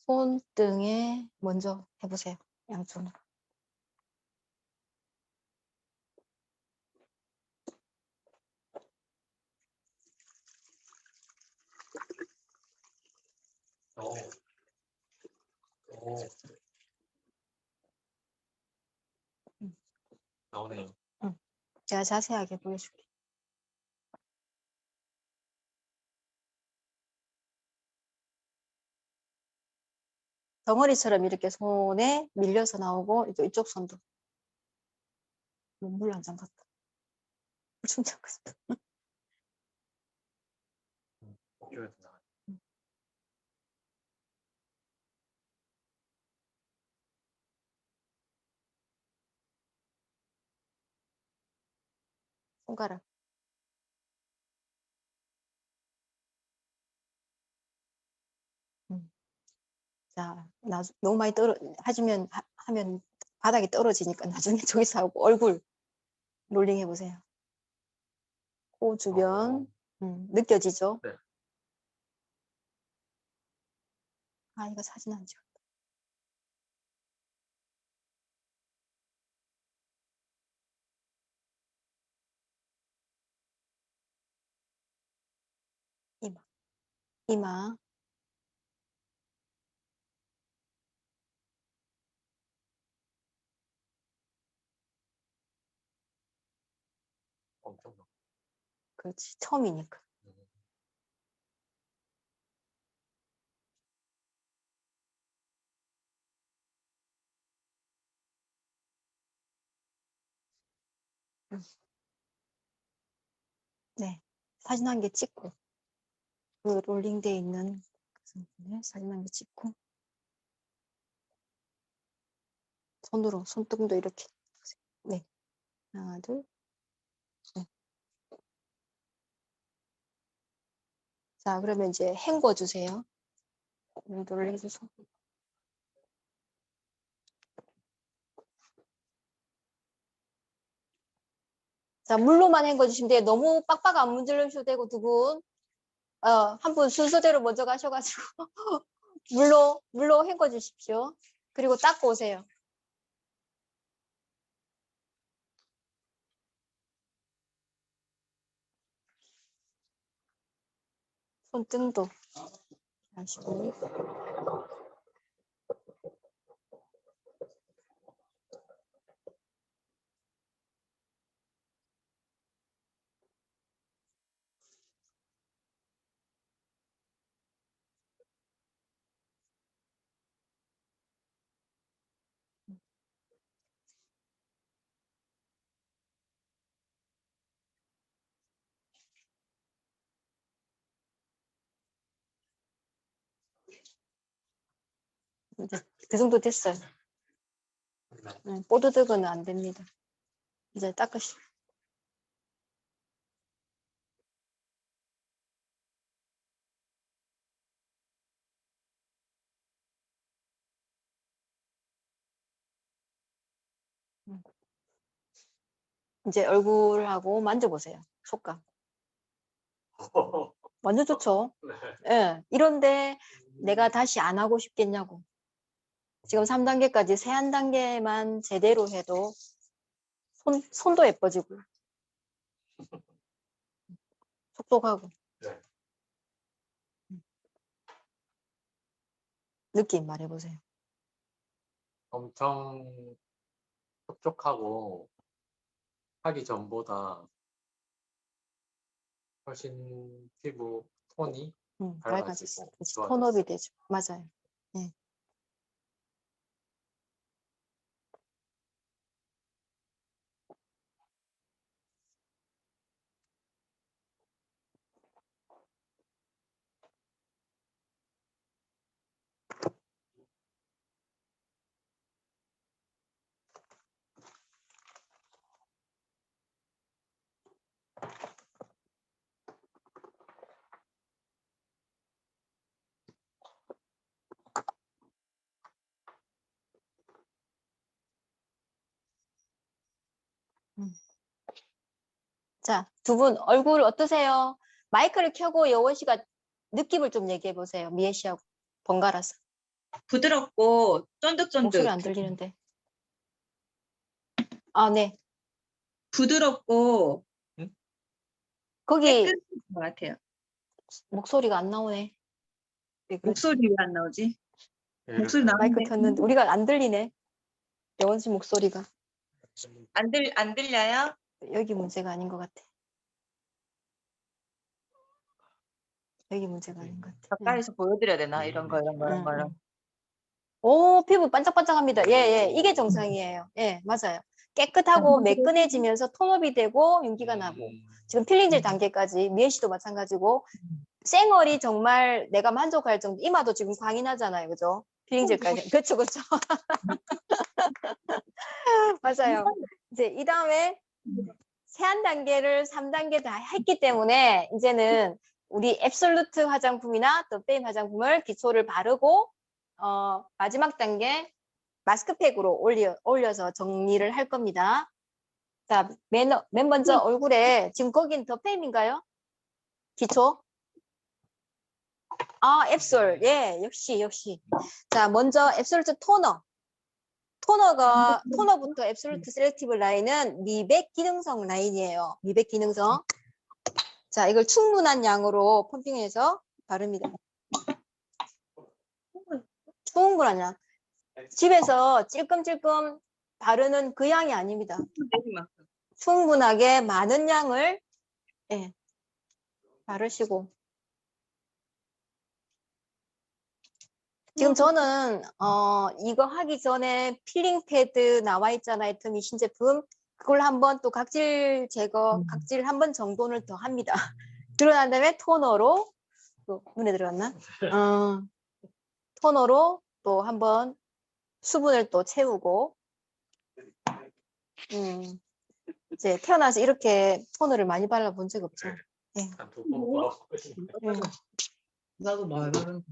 손등에 먼저 해보세요. 양손으로. 오. 오. 나오네요. 제가 자세하게 보여줄게요. 덩어리처럼 이렇게 손에 밀려서 나오고 이쪽 손도. 물 한 잔 갖다. 물 좀 잠갔어. 목줄에서 나와요. 손가락. 자, 너무 많이 하면 바닥에 떨어지니까 나중에 저기서 하고 얼굴 롤링 해보세요. 코 주변 느껴지죠? 네. 아, 이거 사진 안 찍었다. 이마. 엄청 높- 그렇지. 처음이니까. 음. 네. 사진 한 개 찍고. 그 롤링돼 있는 사진 한 개 찍고. 손으로, 손등도 이렇게. 네. 하나, 둘. 네. 자, 그러면 이제 헹궈 주세요. 롤링 해줘서. 자, 물로만 헹궈 주시면 돼요. 너무 빡빡 안 문질러주셔도 되고, 두 분. 한 분 순서대로 먼저 가셔가지고, 물로 헹궈 주십시오. 그리고 닦고 오세요. 손등도 하시고. 이제 그 정도 됐어요. 네. 뽀드득은 안 됩니다. 이제 닦으시. 이제 얼굴하고 만져보세요. 촉감. 완전 좋죠? 네. 예. 이런데 내가 다시 안 하고 싶겠냐고. 지금 3단계까지 세 한 단계만 제대로 해도 손도 예뻐지고. 촉촉하고. 네. 느낌 말해보세요. 엄청 촉촉하고 하기 전보다 훨씬 피부 톤이 밝아졌어. 밝아지고 그치, 좋아졌어요. 톤업이 되죠. 맞아요. 예. 자, 두 분 얼굴 어떠세요? 마이크를 켜고 여원 씨가 느낌을 좀 얘기해 보세요. 미애 씨하고 번갈아서. 부드럽고 목소리 안 쫀득쫀득. 들리는데. 아, 네. 부드럽고 거기 깨끗한 것 같아요. 목소리가 안 나오네. 왜 그러지? 목소리 왜 안 나오지? 네, 목소리 이렇게 마이크 나오는데 켰는데 우리가 안 들리네. 여원 씨 목소리가. 안 들려요? 여기 문제가 아닌 것 같아. 여기 문제가 아닌 것 같아. 가까이서 보여드려야 되나? 이런 거. 오, 피부 반짝반짝합니다. 예, 예. 이게 정상이에요. 예, 맞아요. 깨끗하고 매끈해지면서 톤업이 되고 윤기가 나고. 지금 필링질 단계까지 미애 씨도 마찬가지고 쌩얼이 정말 내가 만족할 정도. 이마도 지금 광이 나잖아요. 그죠? 필링질까지. 그렇죠, 그렇죠. 맞아요. 이제 이 다음에 세한 단계를 3단계 다 했기 때문에 이제는 우리 앱솔루트 화장품이나 또 페임 화장품을 기초를 바르고 마지막 단계 마스크팩으로 올려서 정리를 할 겁니다. 자, 맨 먼저 얼굴에 지금 거긴 더팸인가요? 기초? 아, 앱솔. 예, 역시. 자, 먼저 앱솔루트 토너부터 앱솔루트 셀렉티브 라인은 미백 기능성 라인이에요. 미백 기능성. 자, 이걸 충분한 양으로 펌핑해서 바릅니다. 충분한 양. 집에서 찔끔찔끔 바르는 그 양이 아닙니다. 충분하게 많은 양을 예, 바르시고. 지금 저는 이거 하기 전에 필링 패드 나와 있잖아요. 애터미 신제품. 그걸 한번 또 각질 제거, 각질 한 번 정도는 더 합니다. 그러고 난 다음에 토너로 또 눈에 들어갔나? 토너로 또 한번 수분을 또 채우고 이제 태어나서 이렇게 토너를 많이 발라본 적 없죠. 네. 네. 나도 말은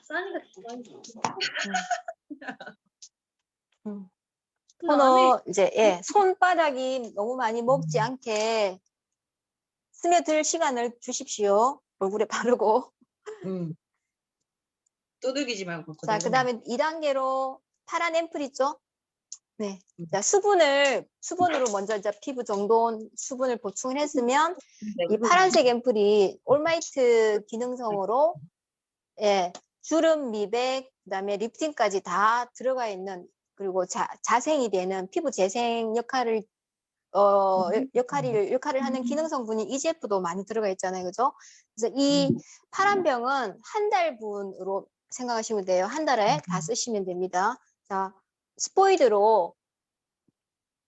싸니가 토너 이제 예, 손바닥이 너무 많이 먹지 않게 스며들 시간을 주십시오. 얼굴에 바르고. 두들기지 말고. 자, 그 다음에 2단계로 파란 앰플 있죠? 네. 자, 수분으로 먼저 이제 피부 정돈 수분을 보충을 했으면 이 파란색 앰플이 올마이트 기능성으로 예, 주름 미백, 그다음에 리프팅까지 다 들어가 있는 그리고 자생이 되는 피부 재생 역할을 하는 기능 성분이 EGF도 많이 들어가 있잖아요. 그죠? 그래서 이 파란 병은 한 달분으로 생각하시면 돼요. 한 달에 다 쓰시면 됩니다. 자, 스포이드로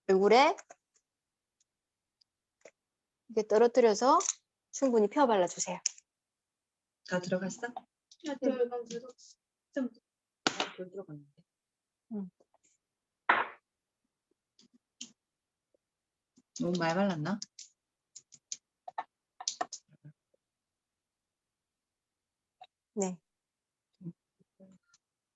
얼굴에 이렇게 떨어뜨려서 충분히 펴 발라주세요. 다 들어갔어? 좀 들어갔는데. 너무 많이 발랐나? 네.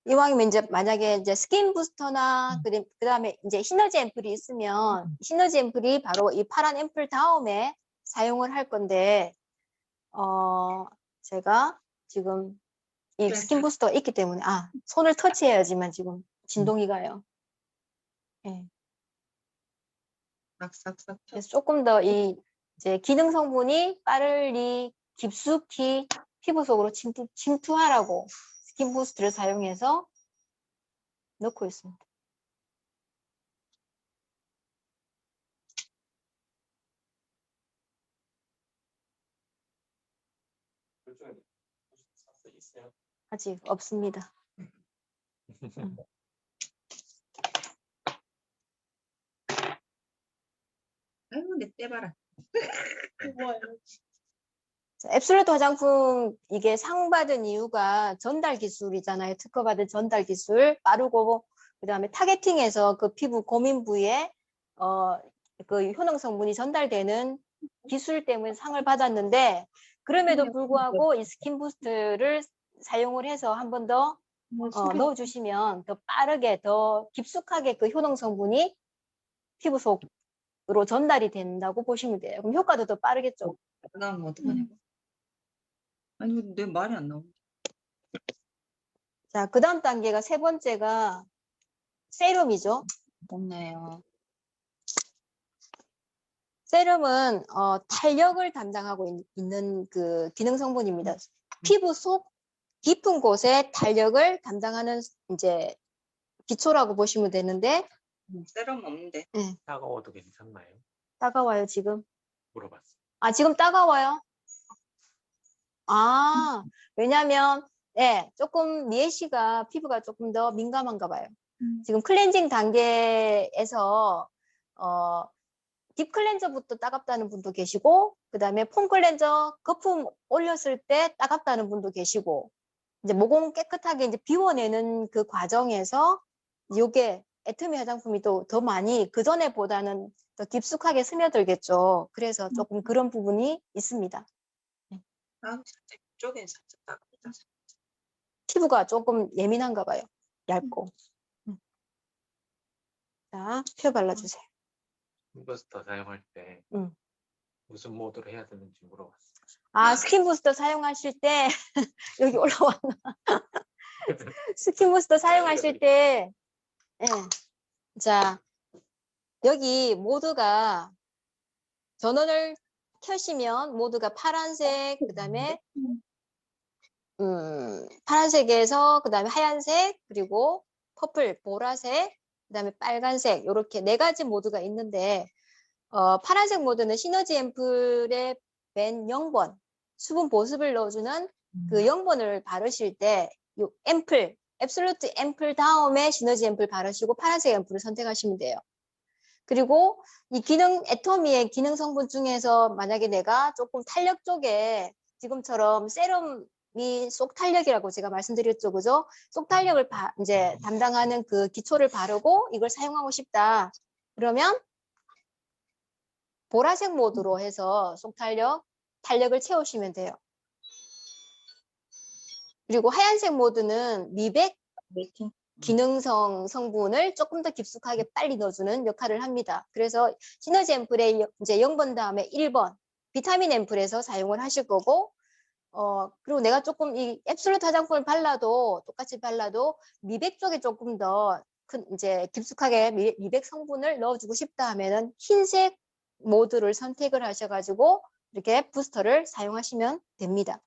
이왕이면 이제 만약에 이제 스킨 부스터나 그다음에 이제 시너지 앰플이 있으면 시너지 앰플이 바로 이 파란 앰플 다음에 사용을 할 건데 제가 지금 이 스킨 부스터가 있기 때문에 손을 터치해야지만 지금 진동이 가요. 네. 싹싹싹. 그래서 조금 더 이 이제 기능 성분이 빠르리 깊숙이 피부 속으로 침투하라고 스킨 부스트를 사용해서 넣고 있습니다. 아직 없습니다. 아이고 내 떼봐라. 앱솔루트 화장품 이게 상 받은 이유가 전달 기술이잖아요. 특허받은 전달 기술 빠르고 그다음에 타겟팅해서 그 피부 고민 부위에 그 효능 성분이 전달되는 기술 때문에 상을 받았는데 그럼에도 불구하고 이 스킨 부스트를 사용을 해서 한 번 더 넣어주시면 더 빠르게 더 깊숙하게 그 효능 성분이 피부 속으로 전달이 된다고 보시면 돼요. 그럼 효과도 더 빠르겠죠. 그다음 뭐 어떡하냐고. 아니 내 말이 안 나오네. 자, 그 다음 단계가 세 번째가 세럼이죠. 없네요. 세럼은 탄력을 담당하고 있는 그 기능 성분입니다. 피부 속 깊은 곳에 탄력을 담당하는 이제 기초라고 보시면 되는데 세럼 없는데. 따가워도 괜찮나요? 따가워요 지금? 물어봤어요. 지금 따가워요? 왜냐면 조금 미애 씨가 피부가 조금 더 민감한가 봐요. 지금 클렌징 단계에서 딥 클렌저부터 따갑다는 분도 계시고 그 다음에 폼 클렌저 거품 올렸을 때 따갑다는 분도 계시고 이제 모공 깨끗하게 이제 비워내는 그 과정에서 요게 애터미 화장품이 또 더 많이 그 전에보다는 더 깊숙하게 스며들겠죠. 그래서 조금 그런 부분이 있습니다. 살짝 이쪽에 살짝 따갑다. 피부가 조금 예민한가 봐요. 얇고. 자, 표 발라주세요. 스킨부스터 사용할 때 응. 무슨 모드로 해야 되는지 물어봤어요. 아, 스킨 부스터 사용하실 때 여기 올라왔나? 스킨 부스터 사용하실 때 예. 자, 여기 모드가 전원을 켜시면 모드가 파란색, 그다음에 파란색에서 그다음에 하얀색, 그리고 퍼플, 보라색, 그다음에 빨간색 이렇게 네 가지 모드가 있는데 파란색 모드는 시너지 앰플의 맨 0번 수분 보습을 넣어주는 그 0번을 바르실 때 요 앰플, 앱솔루트 앰플 다음에 시너지 앰플 바르시고 파란색 앰플을 선택하시면 돼요. 그리고 이 기능 애토미의 기능 성분 중에서 만약에 내가 조금 탄력 쪽에 지금처럼 세럼이 속 탄력이라고 제가 말씀드렸죠, 그죠? 속 탄력을 이제 담당하는 그 기초를 바르고 이걸 사용하고 싶다. 그러면 보라색 모드로 해서 속 탄력을 채우시면 돼요. 그리고 하얀색 모드는 미백 기능성 성분을 조금 더 깊숙하게 빨리 넣어주는 역할을 합니다. 그래서 시너지 앰플의 이제 0번 다음에 1번 비타민 앰플에서 사용을 하실 거고 그리고 내가 조금 이 앱솔루트 화장품을 발라도 똑같이 발라도 미백 쪽에 조금 더 큰 이제 깊숙하게 미백 성분을 넣어주고 싶다 하면은 흰색 모드를 선택을 하셔가지고 이렇게 부스터를 사용하시면 됩니다.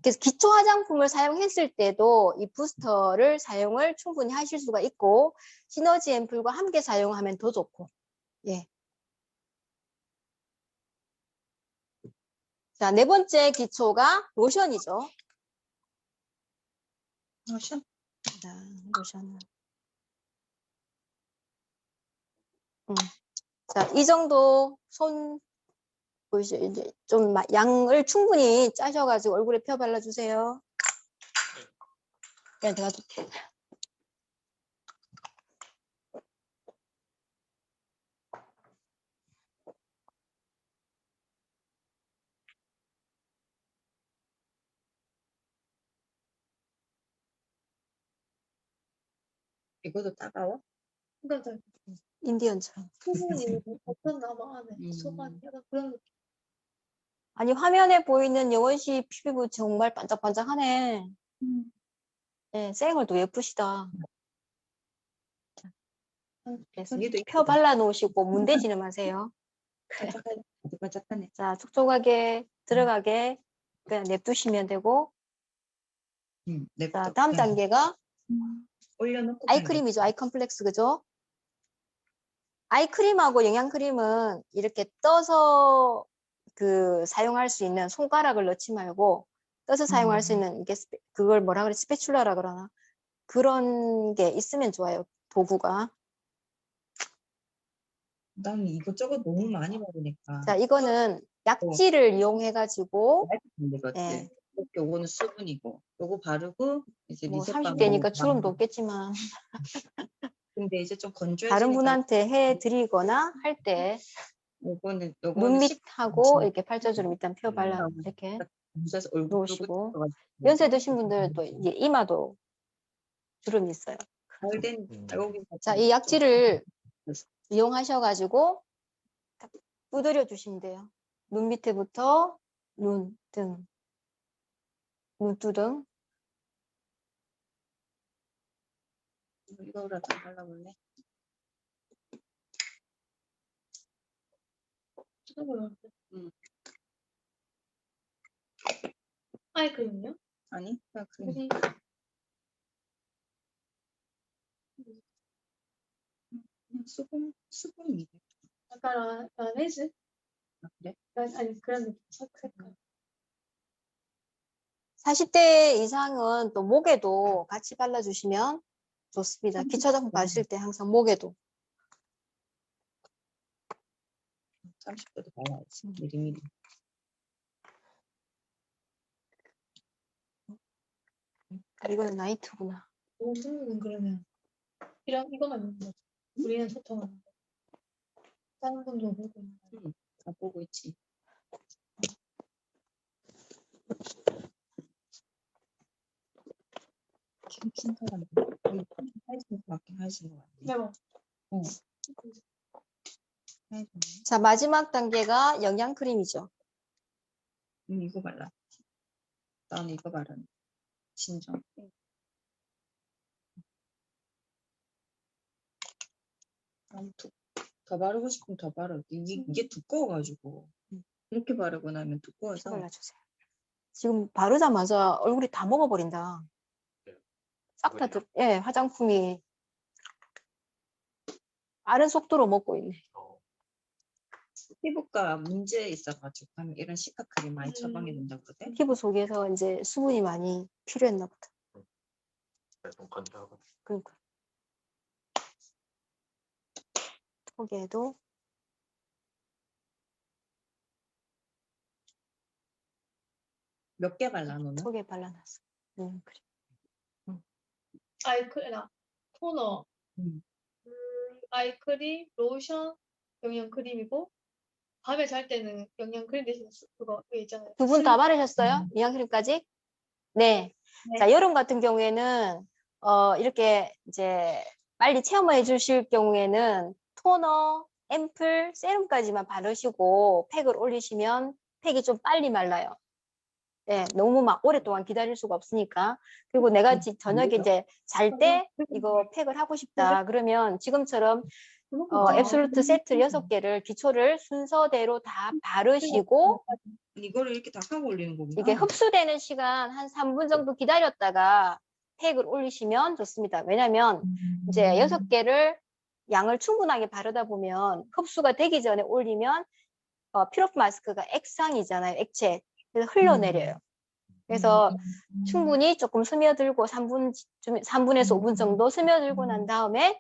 그래서 기초 화장품을 사용했을 때도 이 부스터를 사용을 충분히 하실 수가 있고 시너지 앰플과 함께 사용하면 더 좋고 예. 자, 네 번째 기초가 로션이죠. 로션? 자, 로션은 자, 이 정도 손 보이시죠? 이제 좀 양을 충분히 짜셔가지고 얼굴에 펴 발라주세요. 그냥 내가 줄게. 이것도 따가워? 그러니까 인디언처럼. 수분이 어떤 나마 안에 소가 약간 그런 느낌. 아니 화면에 보이는 영원 씨 피부 정말 반짝반짝하네. 네, 쌩얼도 예쁘시다. 그래서 이게도 펴 발라놓으시고 문대지름 하세요. 반짝반짝하네. 자, 촉촉하게 들어가게 그냥 냅두시면 되고. 냅둬. 자, 다음 단계가 올려놓고 아이크림이죠. 아이컴플렉스 그죠? 아이크림하고 영양크림은 이렇게 떠서 그 사용할 수 있는 손가락을 넣지 말고 떠서 사용할 수 있는 이게 그걸 뭐라 그래 스패츌라라 그러나 그런 게 있으면 좋아요. 도구가. 난 이것저것 너무 많이 바르니까. 자, 이거는 약지를 이용해 가지고 되겠지. 예. 요거는 수분이고, 요거 바르고 이제 뭐 미세빵 30대니까 주름도 없겠지만 근데 이제 좀 건조해지니까 다른 분한테 해 드리거나 할 때 요거는 눈 밑하고 이렇게 팔자주름 일단 펴 발라 음. 이렇게 문제에서 얼굴 놓으시고 연세 드신 분들도 이제 이마도 주름이 있어요. 잘된 여기 자, 이 약지를 이용하셔가지고 딱 두드려 주시면 돼요. 눈 밑에부터 눈, 등, 눈두등. 이거라도 발라볼래? 수분을 응. 아이크림요? 아니 그냥 그냥 우리 수분이 약간 라네즈? 그래? 아니 그런 느낌. 색깔. 40대 이상은 또 목에도 같이 발라주시면 좋습니다. 기초 화장품 바르실 때 항상 목에도. 30도도 발라야지 미리미리. 아, 이거는 나이트구나. 모두는 그러면 이거만 있는 거죠. 우리는 소통하는 거. 다른 분도 보고 있는 거. 다 보고 있지. 킨터가 하신 것 같긴 하신 것 같네. 네, 뭐. 어. 자, 마지막 단계가 영양 크림이죠. 이거 발라. 나는 이거 바르. 진정. 더 바르고 싶으면 더 바르. 이게 두꺼워가지고 이렇게 바르고 나면 두꺼워서. 발라주세요. 지금 바르자마자 얼굴이 다 먹어버린다. 싹 다, 예, 화장품이 빠른 속도로 먹고 있네. 피부과 문제 있어가지고 하면 이런 시카크림 많이 처방해 준다고 그러대. 피부 속에서 이제 수분이 많이 필요했나 보다. 좀 건조하고. 그러니까. 턱에도 몇 개 발라 너는? 턱에 발라놨어. 그래. 아이크림, 토너, 음. 아이크림, 로션, 영양크림이고 밤에 잘 때는 영양크림 대신 그거 있잖아요. 두 분 다 바르셨어요? 영양크림까지? 네. 네. 자, 여름 같은 경우에는 이렇게 이제 빨리 체험해 주실 경우에는 토너, 앰플, 세럼까지만 바르시고 팩을 올리시면 팩이 좀 빨리 말라요. 네, 너무 막 오랫동안 기다릴 수가 없으니까. 그리고 내가 저녁에 이제 잘 때 이거 팩을 하고 싶다. 그러면 지금처럼 앱솔루트 세트 6개를 기초를 순서대로 다 바르시고 이거를 이렇게 다 하고 올리는 거구나. 이게 흡수되는 시간 한 3분 정도 기다렸다가 팩을 올리시면 좋습니다. 왜냐면 이제 6개를 양을 충분하게 바르다 보면 흡수가 되기 전에 올리면 피로프 마스크가 액상이잖아요. 액체. 그래서 흘러내려요. 그래서 충분히 조금 스며들고 3분에서 5분 정도 스며들고 난 다음에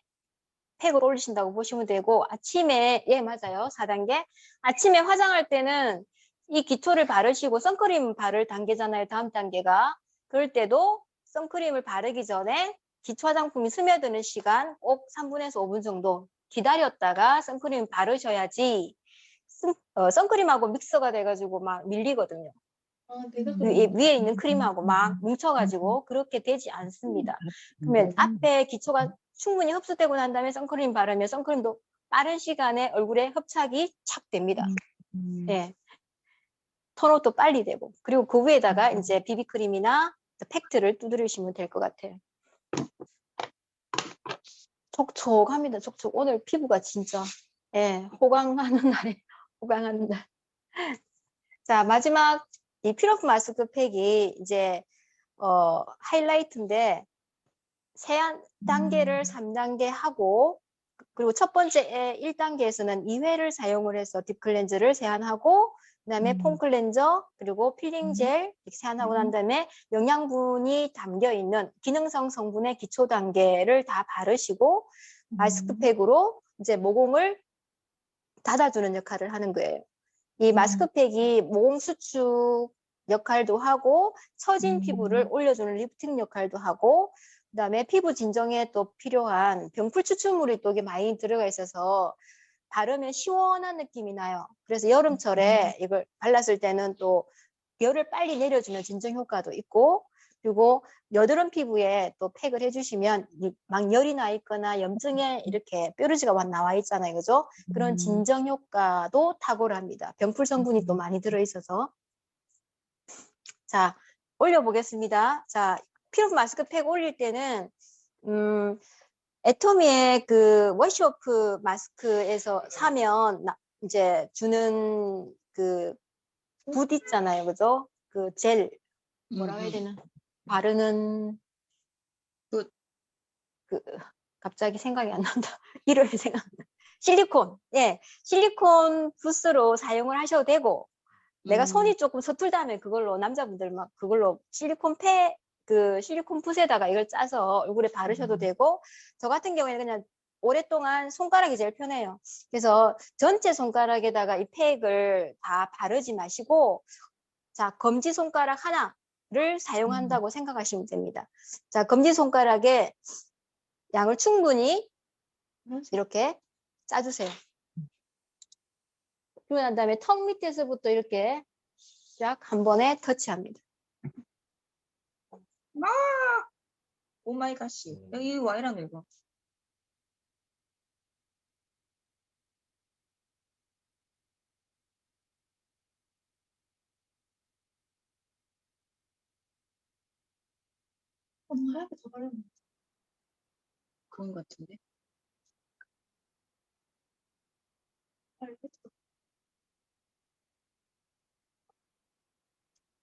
팩을 올리신다고 보시면 되고 아침에 예 맞아요. 4단계. 아침에 화장할 때는 이 기초를 바르시고 선크림 바를 단계잖아요. 다음 단계가. 그럴 때도 선크림을 바르기 전에 기초 화장품이 스며드는 시간 꼭 3분에서 5분 정도 기다렸다가 선크림 바르셔야지 선크림하고 믹서가 돼가지고 막 밀리거든요. 내가 위에 있는 크림하고 막 뭉쳐가지고 그렇게 되지 않습니다. 그러면 앞에 기초가 충분히 흡수되고 난 다음에 선크림 바르면 선크림도 빠른 시간에 얼굴에 흡착이 착 됩니다. 예. 톤업도 빨리 되고 그리고 그 위에다가 이제 비비크림이나 팩트를 두드리시면 될 것 같아요. 촉촉합니다. 촉촉. 오늘 피부가 진짜 예, 호강하는 날에 호강하는 날. 자, 마지막 이 피로프 마스크 팩이 이제 하이라이트인데 세 단계를 3단계 하고 그리고 첫 번째 1단계에서는 2회를 사용을 해서 딥 클렌저를 세안하고 그다음에 폼 클렌저 그리고 필링 젤 이렇게 세안하고 난 다음에 영양분이 담겨 있는 기능성 성분의 기초 단계를 다 바르시고 마스크팩으로 이제 모공을 닫아주는 역할을 하는 거예요. 이 마스크팩이 모공 수축 역할도 하고 처진 피부를 올려주는 리프팅 역할도 하고 그다음에 피부 진정에 또 필요한 병풀 추출물이 또 이게 많이 들어가 있어서 바르면 시원한 느낌이 나요. 그래서 여름철에 이걸 발랐을 때는 또 열을 빨리 내려주는 진정 효과도 있고 그리고 여드름 피부에 또 팩을 해주시면 막 열이 나 있거나 염증에 이렇게 뾰루지가 나와 있잖아요. 그죠? 그런 진정 효과도 탁월합니다. 병풀 성분이 또 많이 들어있어서. 자, 올려보겠습니다. 자, 피로프 마스크팩 올릴 때는 애토미의 그 워시오프 마스크에서 사면 이제 주는 그 붓 있잖아요. 그죠? 그 젤 뭐라고 해야 되나? 바르는 그 갑자기 생각이 안 난다. 이름이 생각 안 나. 실리콘. 예. 실리콘 붓으로 사용을 하셔도 되고 내가 손이 조금 서툴다면 그걸로 남자분들 막 그걸로 실리콘 붓에다가 이걸 짜서 얼굴에 바르셔도 되고 저 같은 경우에는 그냥 오랫동안 손가락이 제일 편해요. 그래서 전체 손가락에다가 이 팩을 다 바르지 마시고 자, 검지손가락 하나를 사용한다고 생각하시면 됩니다. 자, 검지손가락에 양을 충분히 이렇게 짜주세요. 그러고 난 다음에 턱 밑에서부터 이렇게 쫙 한 번에 터치합니다. 오 마이 갓. 여기 와이라노 이거. 하얗게 더 바르면 그런 것 같은데. 하얗게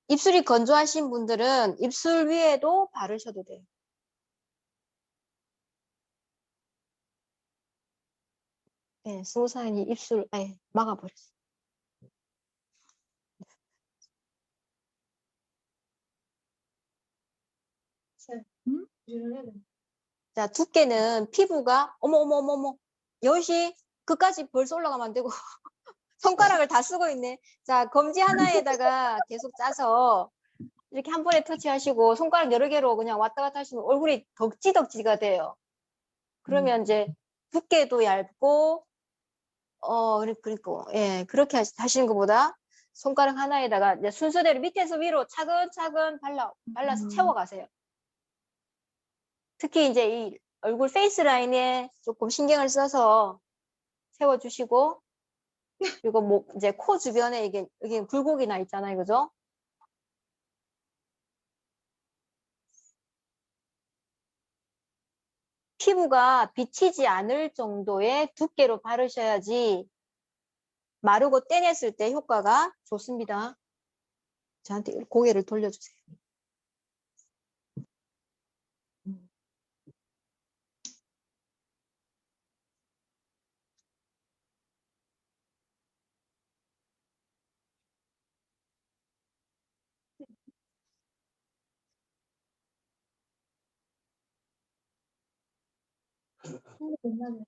입술이 건조하신 분들은 입술 위에도 바르셔도 돼요. 네, 스무사인이 입술 아예 막아버렸어요. 유지를 해야 돼. 자, 두께는 피부가 어머 여시 그까지 벌써 올라가면 안 되고 손가락을 다 쓰고 있네. 자, 검지 하나에다가 계속 짜서 이렇게 한 번에 터치하시고 손가락 여러 개로 그냥 왔다 갔다 하시면 얼굴이 덕지덕지가 돼요. 그러면 이제 두께도 얇고 그리고 예, 그렇게 하시는 것보다 손가락 하나에다가 이제 순서대로 밑에서 위로 차근차근 발라서 채워가세요. 특히 이제 이 얼굴 페이스 라인에 조금 신경을 써서 세워주시고, 그리고 목, 이제 코 주변에 이게 굴곡이 나 있잖아요. 그죠? 피부가 비치지 않을 정도의 두께로 바르셔야지 마르고 떼냈을 때 효과가 좋습니다. 저한테 고개를 돌려주세요. 옛날에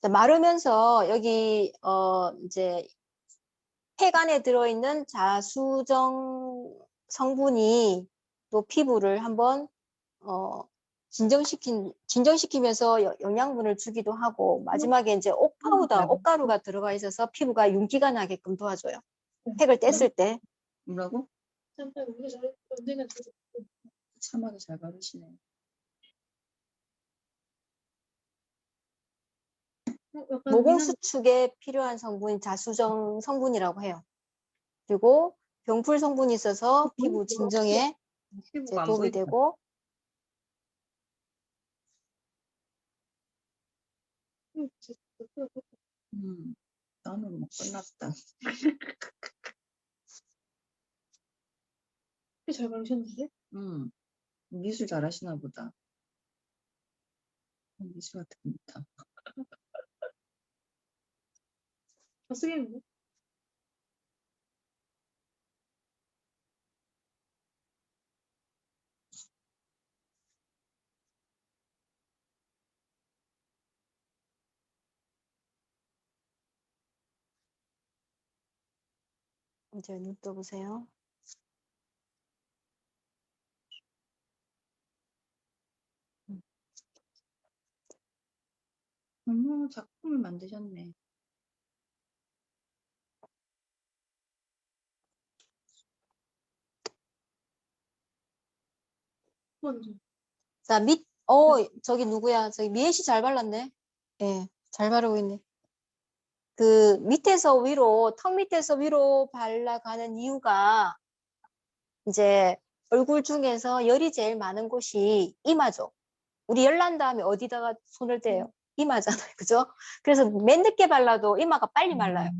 자, 마르면서 여기 이제 팩 안에 들어있는 자수정 성분이 또 피부를 한번 진정시키면서 영양분을 주기도 하고, 마지막에 이제 옥 파우더, 옥가루가 들어가 있어서 피부가 윤기가 나게끔 도와줘요. 팩을 뗐을 때. 뭐라고? 짬뽕 우리가 잘 언젠가 저도 참하게 잘 바르시네. 약간 모공 미남 수축에 필요한 성분이 자수정 성분이라고 해요. 그리고 병풀 성분이 있어서 피부 진정에 이제 피부가 안 도움이 보인다. 되고, 나는 뭐 끝났다. 잘 바르셨는데? 미술 잘하시나 보다. 미술 같은 거 못하. 다 쓰겠는데? 이제 눈 떠보세요. 작품을 만드셨네. 먼저. 자, 저기 누구야? 저기 미애 씨 잘 발랐네. 예, 잘 바르고 있네. 그 밑에서 위로, 턱 밑에서 위로 발라가는 이유가 이제 얼굴 중에서 열이 제일 많은 곳이 이마죠. 우리 열 난 다음에 어디다가 손을 대요? 이마잖아요. 그죠? 그래서 맨 늦게 발라도 이마가 빨리 말라요.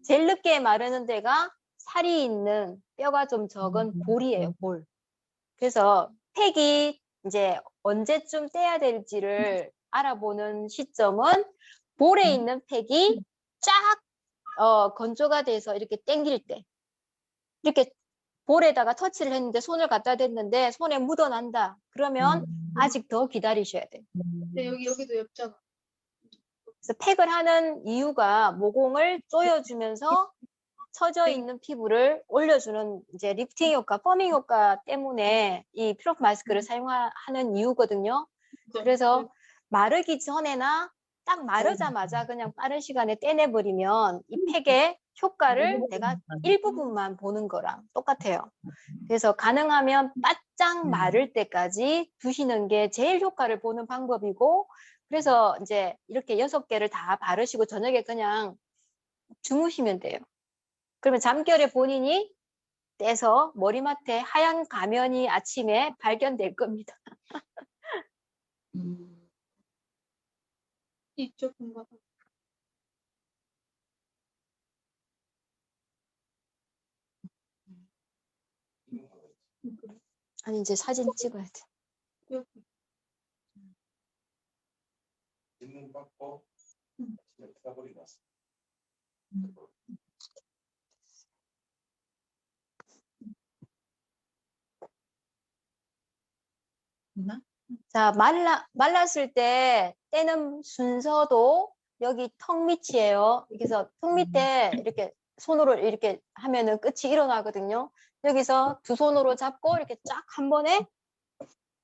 제일 늦게 마르는 데가 살이 있는 뼈가 좀 적은 볼이에요, 볼. 그래서 팩이 이제 언제쯤 떼야 될지를 알아보는 시점은 볼에 있는 팩이 쫙 건조가 돼서 이렇게 당길 때, 이렇게 볼에다가 터치를 했는데 손을 갖다 댔는데 손에 묻어난다. 그러면 아직 더 기다리셔야 돼요. 근데 여기도 엽잖아. 그래서 팩을 하는 이유가 모공을 조여주면서 처져 있는 피부를 올려주는 이제 리프팅 효과, 펌밍 효과 때문에 이 피로프 마스크를 사용하는 이유거든요. 그래서 마르기 전에나 딱 마르자마자 그냥 빠른 시간에 떼내버리면 이 팩의 효과를 내가 일부분만 보는 거랑 똑같아요. 그래서 가능하면 바짝 마를 때까지 두시는 게 제일 효과를 보는 방법이고, 그래서 이제 이렇게 6개를 다 바르시고 저녁에 그냥 주무시면 돼요. 그러면 잠결에 본인이 떼서 머리맡에 하얀 가면이 아침에 발견될 겁니다. 이쪽 봐. 아니 이제 사진 찍어야 돼. 여기. 질문 받고 사버리 났어. 있나? 자, 말랐을 때 떼는 순서도 여기 턱 밑이에요. 그래서 턱 밑에 이렇게 손으로 이렇게 하면은 끝이 일어나거든요. 여기서 두 손으로 잡고 이렇게 쫙 한 번에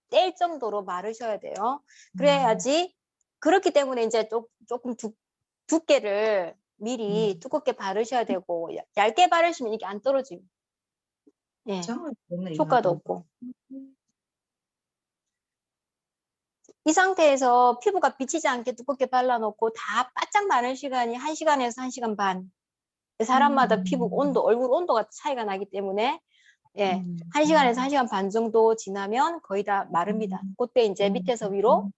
뗄 정도로 마르셔야 돼요. 그래야지, 그렇기 때문에 이제 조금 두께를 미리 두껍게 바르셔야 되고, 얇게 바르시면 이게 안 떨어지고, 예, 정을 보면 효과도 없고. 이 상태에서 피부가 비치지 않게 두껍게 발라놓고 다 바짝 마를 시간이 1시간에서 1시간 반. 사람마다 피부 온도, 얼굴 온도가 차이가 나기 때문에 예, 1시간에서 1시간 반 정도 지나면 거의 다 마릅니다. 그때 이제 밑에서 위로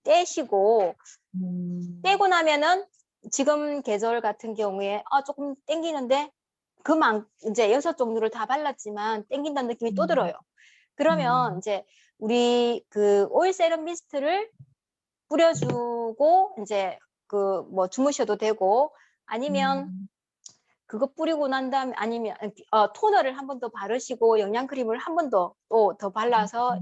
떼시고, 떼고 나면은 지금 계절 같은 경우에 조금 땡기는데 이제 6종류를 다 발랐지만 땡긴다는 느낌이 또 들어요. 그러면 이제 우리 그 오일 세럼 미스트를 뿌려주고 이제 그 뭐 주무셔도 되고, 아니면 그거 뿌리고 난 다음에 아니면 토너를 한 번 더 바르시고 영양크림을 한 번 더 또 더 발라서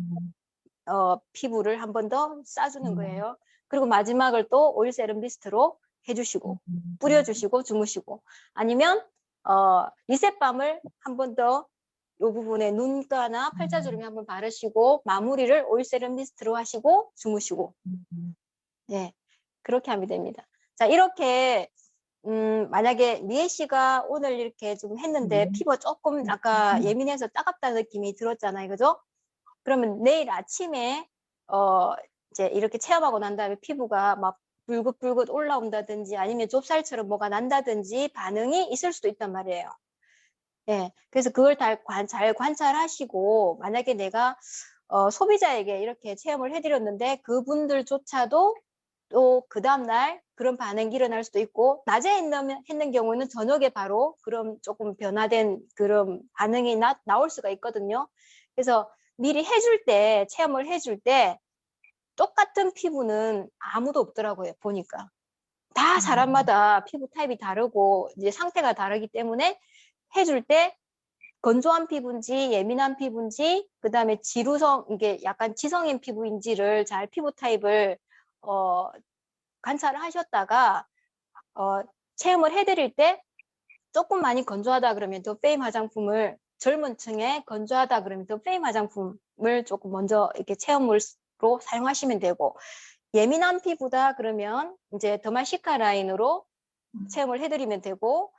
피부를 한 번 더 싸주는 거예요. 그리고 마지막을 또 오일 세럼 미스트로 해주시고 뿌려주시고 주무시고, 아니면 리셋밤을 한 번 더 이 부분에 눈가나 팔자주름에 한번 바르시고 마무리를 오일 세럼 미스트로 하시고 주무시고, 네, 그렇게 하면 됩니다. 자, 이렇게 만약에 미애 씨가 오늘 이렇게 좀 했는데 피부가 조금 아까 예민해서 따갑다는 느낌이 들었잖아요, 그죠? 그러면 내일 아침에 이제 이렇게 체험하고 난 다음에 피부가 막 불긋불긋 올라온다든지 아니면 좁쌀처럼 뭐가 난다든지 반응이 있을 수도 있단 말이에요. 네, 그래서 그걸 잘 관찰하시고, 만약에 내가 소비자에게 이렇게 체험을 해드렸는데 그분들조차도 또 그 다음날 그런 반응이 일어날 수도 있고, 낮에 했는 경우는 저녁에 바로 그런 조금 변화된 그런 반응이 나올 수가 있거든요. 그래서 미리 체험을 해줄 때 똑같은 피부는 아무도 없더라고요, 보니까. 다 사람마다 피부 타입이 다르고 이제 상태가 다르기 때문에 해줄 때 건조한 피부인지 예민한 피부인지, 그 다음에 지루성, 이게 약간 지성인 피부인지를 잘 피부 타입을 관찰을 하셨다가 체험을 해드릴 때 조금 많이 건조하다 그러면 더 페임 화장품을, 젊은 층에 건조하다 그러면 더 페임 화장품을 조금 먼저 이렇게 체험으로 사용하시면 되고, 예민한 피부다 그러면 이제 더마시카 라인으로 체험을 해드리면 되고,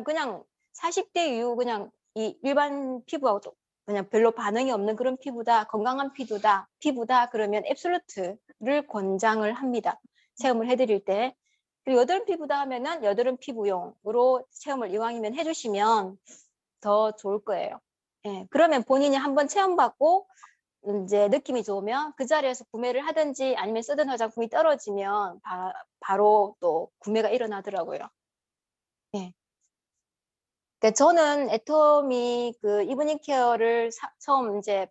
그냥 40대 이후 그냥 이 일반 피부하고 그냥 별로 반응이 없는 그런 피부다, 건강한 피부다 그러면 앱솔루트를 권장을 합니다. 체험을 해드릴 때. 그리고 여드름 피부다 하면은 여드름 피부용으로 체험을 이왕이면 해주시면 더 좋을 거예요. 예, 그러면 본인이 한번 체험받고 이제 느낌이 좋으면 그 자리에서 구매를 하든지 아니면 쓰던 화장품이 떨어지면 바로 또 구매가 일어나더라고요. 예. 그러니까 저는 애터미 그 이브닝 케어를 처음 이제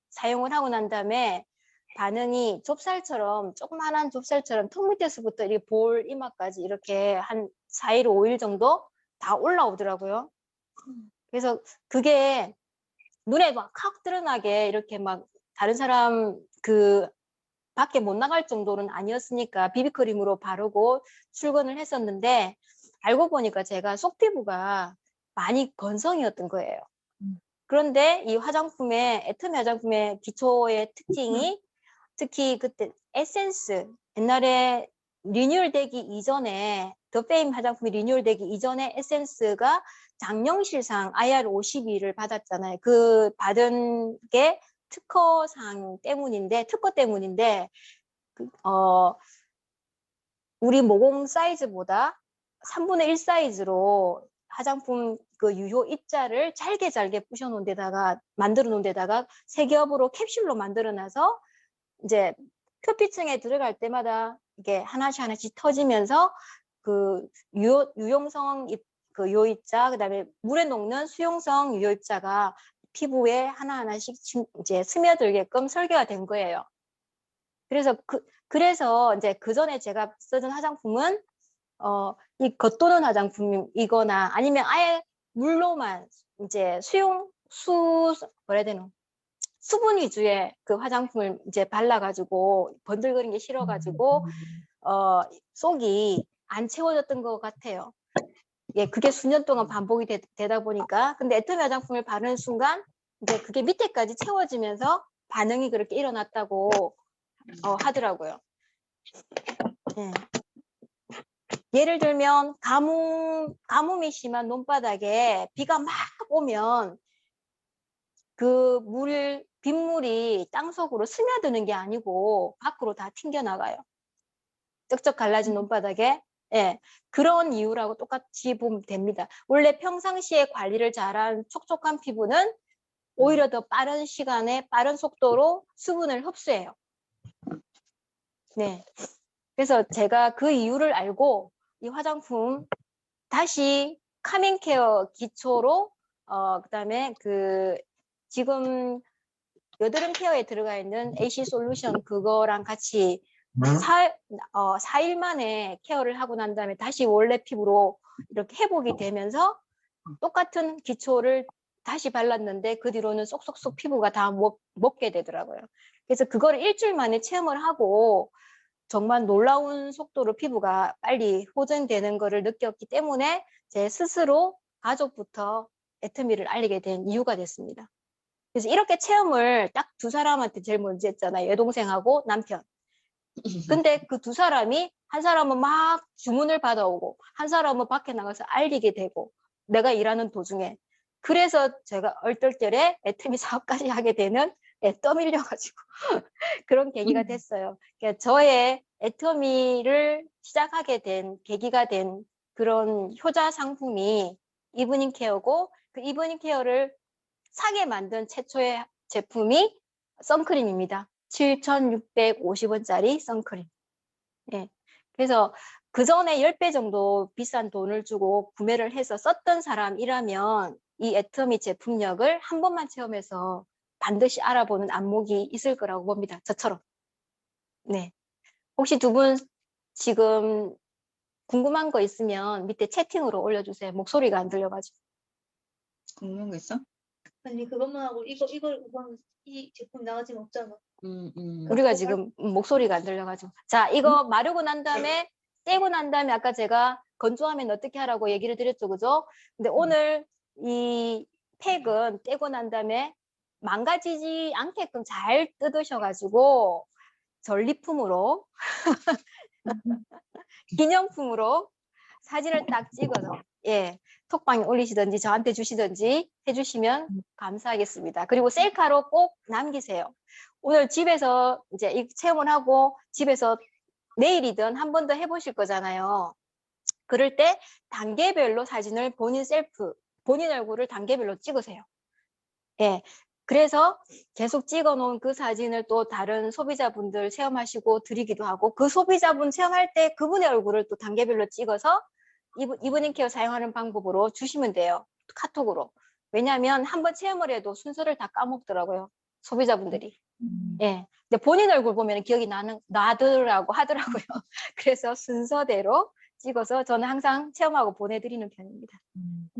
사용을 하고 난 다음에 반응이 조그만한 좁쌀처럼 턱 밑에서부터 이렇게 볼 이마까지 이렇게 한 4일, 5일 정도 다 올라오더라고요. 그래서 그게 눈에 막 확 드러나게 이렇게 막 다른 사람 그 밖에 못 나갈 정도는 아니었으니까 비비크림으로 바르고 출근을 했었는데, 알고 보니까 제가 속피부가 많이 건성이었던 거예요. 그런데 이 애터미 화장품의 기초의 특징이 특히 그때 에센스, 옛날에 리뉴얼되기 이전에, 더 페임 화장품이 리뉴얼되기 이전에 에센스가 장영실상 IR52를 받았잖아요. 그 받은 게 특허 때문인데 우리 모공 사이즈보다 3분의 1 사이즈로 화장품 그 유효 입자를 잘게 부셔 놓은 데다가 만들어 놓은 데다가 세 겹으로 캡슐로 만들어 놔서 이제 표피층에 들어갈 때마다 이게 하나씩 터지면서 그 유용성 그 유효입자, 그다음에 물에 녹는 수용성 유효입자가 피부에 하나하나씩 이제 스며들게끔 설계가 된 거예요. 그래서 이제 그 전에 제가 쓰던 화장품은 이 겉도는 화장품이거나 아니면 아예 물로만 이제 뭐라 해야 되나, 수분 위주의 그 화장품을 이제 발라가지고 번들거리는 게 싫어가지고 속이 안 채워졌던 것 같아요. 예, 그게 수년 동안 반복이 되다 보니까. 근데 애터미 화장품을 바르는 순간 이제 그게 밑에까지 채워지면서 반응이 그렇게 일어났다고 하더라고요. 예. 예를 들면 가뭄이 심한 논바닥에 비가 막 오면 그 빗물이 땅속으로 스며드는 게 아니고 밖으로 다 튕겨나가요. 쩍쩍 갈라진 논바닥에. 예, 그런 이유라고 똑같이 보면 됩니다. 원래 평상시에 관리를 잘한 촉촉한 피부는 오히려 더 빠른 시간에 빠른 속도로 수분을 흡수해요. 네, 그래서 제가 그 이유를 알고 이 화장품 다시 카밍케어 기초로 그다음에 그 지금 여드름 케어에 들어가 있는 AC 솔루션 그거랑 같이 4일 만에 케어를 하고 난 다음에 다시 원래 피부로 이렇게 회복이 되면서 똑같은 기초를 다시 발랐는데 그 뒤로는 쏙쏙쏙 피부가 다 먹게 되더라고요. 그래서 그거를 일주일 만에 체험을 하고 정말 놀라운 속도로 피부가 빨리 호전되는 거를 느꼈기 때문에 제 스스로 가족부터 애터미를 알리게 된 이유가 됐습니다. 그래서 이렇게 체험을 딱 두 사람한테 제일 먼저 했잖아요. 여동생하고 남편. 근데 그 두 사람이 한 사람은 막 주문을 받아오고 한 사람은 밖에 나가서 알리게 되고 내가 일하는 도중에. 그래서 제가 얼떨결에 애터미 사업까지 하게 되는 떠밀려가지고 그런 계기가 됐어요. 그러니까 저의 애터미를 시작하게 된 계기가 된 그런 효자 상품이 이브닝 케어고 그 이브닝 케어를 사게 만든 최초의 제품이 선크림입니다. 7,650원짜리 선크림. 예. 그래서 그 전에 10배 정도 비싼 돈을 주고 구매를 해서 썼던 사람이라면 이 애터미 제품력을 한 번만 체험해서 반드시 알아보는 안목이 있을 거라고 봅니다. 저처럼. 네. 혹시 두 분 지금 궁금한 거 있으면 밑에 채팅으로 올려주세요. 목소리가 안 들려가지고. 궁금한 거 있어? 아니 그것만 하고 이건 이 제품 나가진 없잖아. 우리가 지금 목소리가 안 들려가지고. 자, 이거 마르고 난 다음에 떼고 난 다음에 아까 제가 건조하면 어떻게 하라고 얘기를 드렸죠, 그죠? 근데 오늘 이 팩은 떼고 난 다음에 망가지지 않게끔 잘 뜯으셔가지고 전리품으로 기념품으로 사진을 딱 찍어서 톡방에 올리시든지 저한테 주시든지 해주시면 감사하겠습니다. 그리고 셀카로 꼭 남기세요. 오늘 집에서 이제 이 체험을 하고 집에서 내일이든 한 번 더 해보실 거잖아요. 그럴 때 단계별로 사진을 본인 얼굴을 단계별로 찍으세요. 예. 그래서 계속 찍어 놓은 그 사진을 또 다른 소비자분들 체험하시고 드리기도 하고 그 소비자분 체험할 때 그분의 얼굴을 또 단계별로 찍어서 이브닝 케어 사용하는 방법으로 주시면 돼요. 카톡으로. 왜냐하면 한번 체험을 해도 순서를 다 까먹더라고요. 소비자분들이. 예. 근데 본인 얼굴 보면 기억이 나더라고 하더라고요. 그래서 순서대로 찍어서 저는 항상 체험하고 보내드리는 편입니다.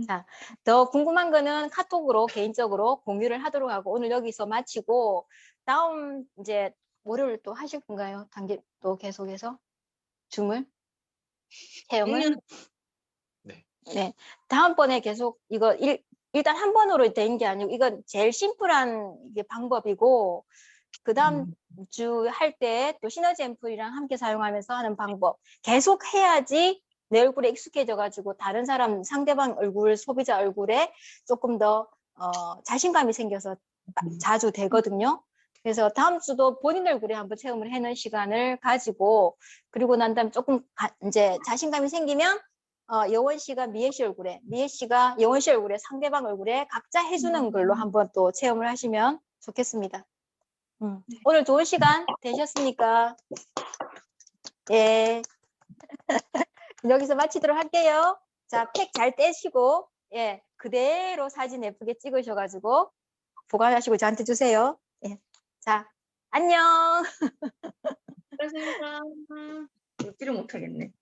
자, 더 궁금한 거는 카톡으로 개인적으로 공유를 하도록 하고 오늘 여기서 마치고 다음 이제 월요일 또 하실 건가요? 단계 또 계속해서 줌을 체험을? 네. 다음번에 계속 이거 일단 한 번으로 된 게 아니고 이건 제일 심플한 이게 방법이고 그 다음 주 할 때 또 시너지 앰플이랑 함께 사용하면서 하는 방법 계속 해야지 내 얼굴에 익숙해져 가지고 다른 사람 상대방 얼굴 소비자 얼굴에 조금 더 자신감이 생겨서 자주 되거든요. 그래서 다음 주도 본인 얼굴에 한번 체험을 해는 시간을 가지고 그리고 난 다음에 조금 이제 자신감이 생기면 여원 씨가 미애 씨 얼굴에, 미애 씨가 여원 씨 얼굴에, 상대방 얼굴에 각자 해주는 걸로 한번 또 체험을 하시면 좋겠습니다. 오늘 좋은 시간 되셨습니까? 예. 여기서 마치도록 할게요. 자, 팩 잘 떼시고, 예, 그대로 사진 예쁘게 찍으셔가지고 보관하시고 저한테 주세요. 예. 자, 안녕. 수고하셨습니다. 읽지를 못하겠네.